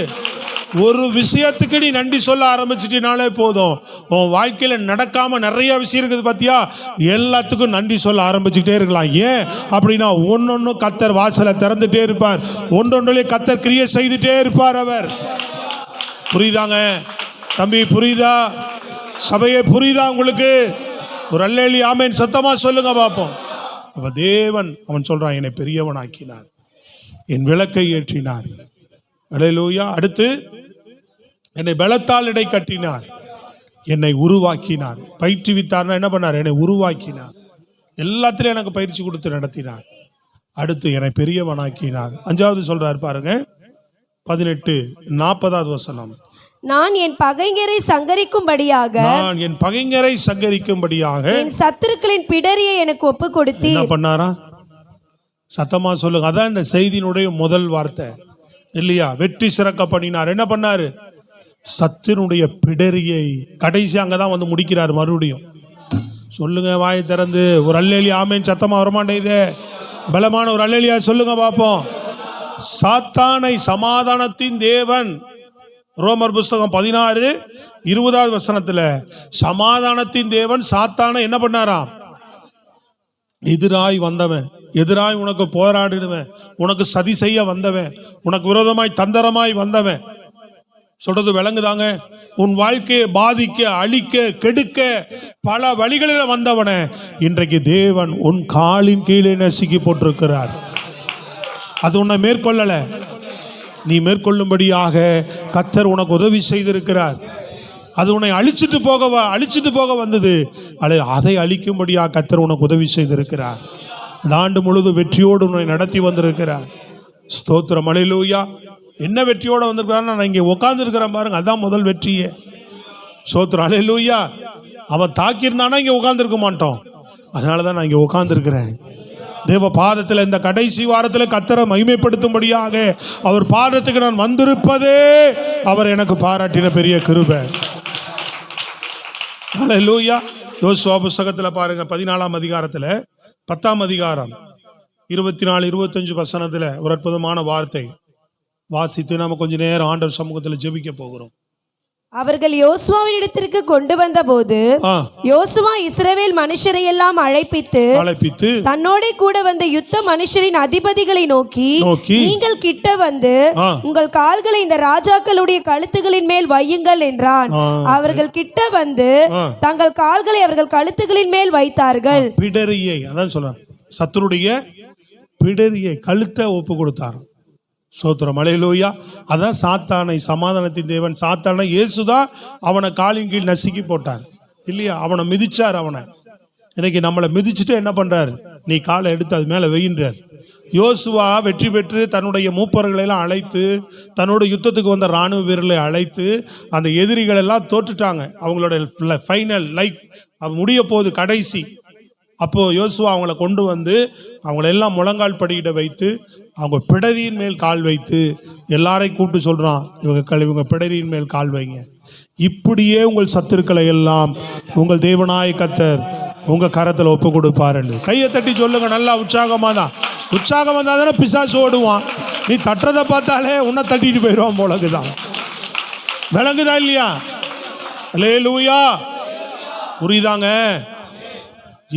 ஒரு விஷயத்துக்கு நீ நன்றி சொல்ல ஆரம்பிச்சிட்டினாலே போதும். உன் வாழ்க்கையில நடக்காம நிறைய விஷயம் இருக்குது பார்த்தியா, எல்லாத்துக்கும் நன்றி சொல்ல ஆரம்பிச்சுக்கிட்டே இருக்கலாம். ஏன் அப்படின்னா, ஒன்னொன்னு கர்த்தர் வாசலை திறந்துட்டே இருப்பார். ஒன்றொன்றிலே கர்த்தர் கிரியை செய்துட்டே இருப்பார் அவர். புரியுதாங்க தம்பி? புரியுதா சபையே? புரியுதா உங்களுக்கு? ஒரு அல்லேலூயா ஆமென் சத்தமா சொல்லுங்க பார்ப்போம். அப்ப தேவன் அவன் சொல்றான், என்னை பெரியவனாக்கினார், என் விளக்கை ஏற்றினார். அல்லேலூயா. அடுத்து என்னை பலத்தால் இடை கட்டினார், என்னை உருவாக்கினார். பயிற்றுவித்தார்னா என்ன பண்ணார்? என்னை உருவாக்கினார். எல்லாத்திலும் எனக்கு பயிற்சி கொடுத்து நடத்தினார். அடுத்து என்னை பெரியவனாக்கினார். 5வது சொல்றாரு பாருங்க, 18:40 வசனம். நான் என் பகைஞரை சங்கரிக்கும்படியாக, நான் என் பகைஞரை சங்கரிக்கும்படியாக என் சத்துருக்களின் பிடரியை எனக்கு ஒப்பு கொடுத்து. என்ன பண்ணாரா? சத்தமா சொல்லுங்க. அதான் இந்த செய்தியினுடைய முதல் வார்த்தை இல்லையா? வெற்றி சிறக்க பண்ணினார். என்ன பண்ணாரு? சத்தினுடைய பிடரியை. கடைசி அங்கதான் வந்து முடிக்கிறார். மறுபடியும் சொல்லுங்க வாயை திறந்து. ஒரு அல்லேலூயா ஆமென் சத்தமா வரமாட்டேங்குதே. பலமான ஒரு அல்லேலூயா சொல்லுங்க பாப்போம். சாத்தானை சமாதானத்தின் தேவன். ரோமர் புஸ்தகம் 16:20 வசனத்துல சமாதானத்தின் தேவன் சாத்தானை என்ன பண்ணாராம்? எதிராய் வந்தவன், எதிராய் உனக்கு போராடிடுவன், உனக்கு சதி செய்ய வந்தவன், உனக்கு விரோதமாய் தந்திரமாய் வந்தவன். சொல்றது விளங்குதாங்க? உன் வாழ்க்கையை பாதிக்க, அழிக்க, கெடுக்க பல வழிகளில் வந்தவன இன்றைக்கு தேவன் உன் காலின் கீழே நசுக்கி போட்டிருக்கிறார். அது உன்னை மேற்கொள்ளல, நீ மேற்கொள்ளும்படியாக கர்த்தர் உனக்கு உதவி செய்திருக்கிறார். அது உன்னை அழிச்சிட்டு போக வந்தது. அதை அழிக்கும்படியாக கர்த்தர் உனக்கு உதவி செய்திருக்கிறார். இந்த ஆண்டு முழுவதும் வெற்றியோடு உன்னை நடத்தி வந்திருக்கிறார். ஸ்தோத்திரம், அல்லேலூயா. என்ன வெற்றியோடு வந்திருக்கிறார்? நான் இங்கே உட்கார்ந்து இருக்கிறேன் பாருங்க, அதான் முதல் வெற்றியே. ஸ்தோத்திரம், அல்லேலூயா. அவன் தாக்கியிருந்தானா இங்கே உட்கார்ந்துருக்க மாட்டோம். அதனால தான் நான் இங்கே உட்கார்ந்துருக்கிறேன். தேவ பாதத்தில் இந்த கடைசி வாரத்தில் கர்த்தரை மகிமைப்படுத்தும்படியாக அவர் பாதத்துக்கு நான் வந்திருப்பதே அவர் எனக்கு பாராட்டின பெரிய கிருபை. அல்லேலூயா. யோசுவா புஸ்தகத்தில் பாருங்க, 14ஆம் அதிகாரத்தில் 10ஆம் அதிகாரம் 24-25 வசனத்தில் ஒரு அற்புதமான வார்த்தை வாசித்து நம்ம கொஞ்ச நேரம் ஆண்டவர் சமூகத்தில் ஜெபிக்க போகிறோம். அவர்கள் யோசுவாவின் இடத்திற்கு கொண்டு வந்த போது யோசுவா இஸ்ரவேல் மனுஷரை எல்லாம் அழைப்பித்து தன்னோட கூட வந்த யுத்த மனுஷரின் அதிபதிகளை நோக்கி, நீங்கள் கிட்ட வந்து உங்கள் கால்களை இந்த ராஜாக்களுடைய கழுத்துகளின் மேல் வையுங்கள் என்றான். அவர்கள் கிட்ட வந்து தங்கள் கால்களை அவர்கள் கழுத்துகளின் மேல் வைத்தார்கள். பிடரியை, அதான் சொல்றாங்க, சத்துருடைய பிடரியை, கழுத்தை ஒப்பு கொடுத்தார். சோத்திரம், அல்லேலூயா. அதான் சாத்தானை சமாதானத்தின் தேவன். சாத்தானை இயேசுதான் அவனை காலின் கீழ் நசுக்கி போட்டார் இல்லையா? அவனை மிதிச்சார். அவனை இன்னைக்கு நம்மளை மிதிச்சுட்டு என்ன பண்றாரு? நீ காலை எடுத்து அது மேல வெயின்றார். யோசுவா வெற்றி பெற்று தன்னுடைய மூப்பர்களை எல்லாம் அழைத்து, தன்னோட யுத்தத்துக்கு வந்த இராணுவ வீரர்களை அழைத்து, அந்த எதிரிகள் எல்லாம் தோற்றுட்டாங்க. அவங்களோட ஃபைனல் முடிய போகுது, கடைசி. அப்போ யோசுவா அவங்கள கொண்டு வந்து அவங்களெல்லாம் முழங்கால் படியிட வைத்து, அவங்க பிடரியின் மேல் கால் வைத்து எல்லாரையும் கூப்பிட்டு சொல்றான், இவங்க பிடரியின் மேல் கால் வைங்க. இப்படியே உங்கள் சத்துருக்களை எல்லாம் உங்கள் தேவனாய கர்த்தர் உங்க கரத்தில் ஒப்பு கொடுப்பாரு. கையை தட்டி சொல்லுங்க, நல்லா உற்சாகமா தான். உற்சாகம் வந்தா தானே பிசாசு ஓடுவான். நீ தட்டுறதை பார்த்தாலே உன்னை தட்டிட்டு போயிடுவான் போலக்குதான். விளங்குதா இல்லையா? அல்லேலூயா. புரியுதாங்க?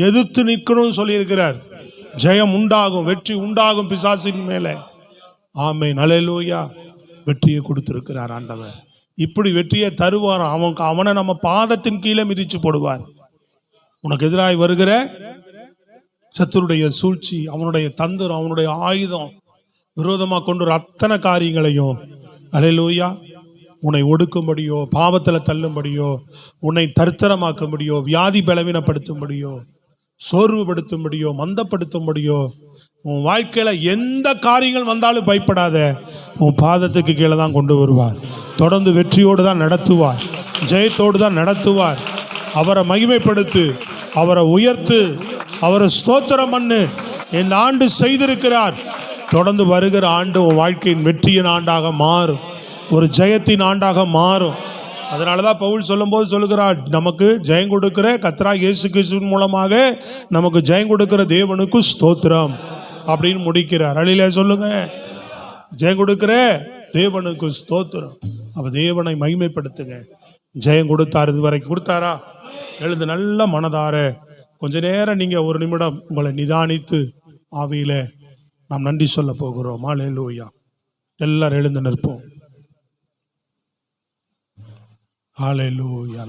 எதிர்த்து நிற்கணும்னு சொல்லி இருக்கிறார். ஜெயம் உண்டாகும், வெற்றி உண்டாகும் பிசாசின் மேலே. ஆமென். அல்லேலூயா. வெற்றியை கொடுத்திருக்கிறார் ஆண்டவர். இப்படி வெற்றியை தருவார். அவனை நம்ம பாதத்தின் கீழே மிதிச்சு போடுவார். உனக்கு எதிராய் வருகிற சத்துருடைய சூழ்ச்சி, அவனுடைய தந்திரம், அவனுடைய ஆயுதம், விரோதமாக கொண்டு வர அத்தனை காரியங்களையும் அல்லேலூயா உன்னை ஒடுக்கும்படியோ, பாவத்தில் தள்ளும்படியோ, உன்னை தரித்திரமாக்கும்படியோ, வியாதி பலவீனப்படுத்தும்படியோ, சோர்வுபடுத்தும்படியோ, மந்தப்படுத்தும்படியோ, உன் வாழ்க்கையில எந்த காரியங்கள் வந்தாலும் பயப்படாத. உன் பாதத்துக்கு கீழே தான் கொண்டு வருவார். தொடர்ந்து வெற்றியோடு தான் நடத்துவார், ஜெயத்தோடு தான் நடத்துவார். அவரை மகிமைப்படுத்து, அவரை உயர்த்து, அவரை ஸ்தோத்திரம் பண்ணு. இந்த ஆண்டு செய்திருக்கிறார். தொடர்ந்து வருகிற ஆண்டு உன் வாழ்க்கையின் வெற்றியின் ஆண்டாக மாறும், ஒரு ஜெயத்தின் ஆண்டாக மாறும். அதனாலதான் பவுல் சொல்லும்போது சொல்லுகிறார், நமக்கு ஜெயம் கொடுக்கிற கர்த்தராகிய இயேசு கிறிஸ்துவின் மூலமாக நமக்கு ஜெயம் கொடுக்கிற தேவனுக்கு ஸ்தோத்திரம் அப்படின்னு முடிக்கிறார். அல்லேலூயா சொல்லுங்க. ஜெயம் கொடுக்கிற தேவனுக்கு ஸ்தோத்திரம். அப்ப தேவனை மகிமைப்படுத்துங்க. ஜெயம் கொடுத்தார், இது வரைக்கும் கொடுத்தாரா? எழுந்து நல்ல மனதார கொஞ்ச நேரம் நீங்க ஒரு நிமிடம் உங்களை நிதானித்து ஆவியில நாம் நன்றி சொல்ல போகிறோம். அல்லேலூயா. எல்லாரும் எழுந்து நிற்போம். அல்லேலூயா.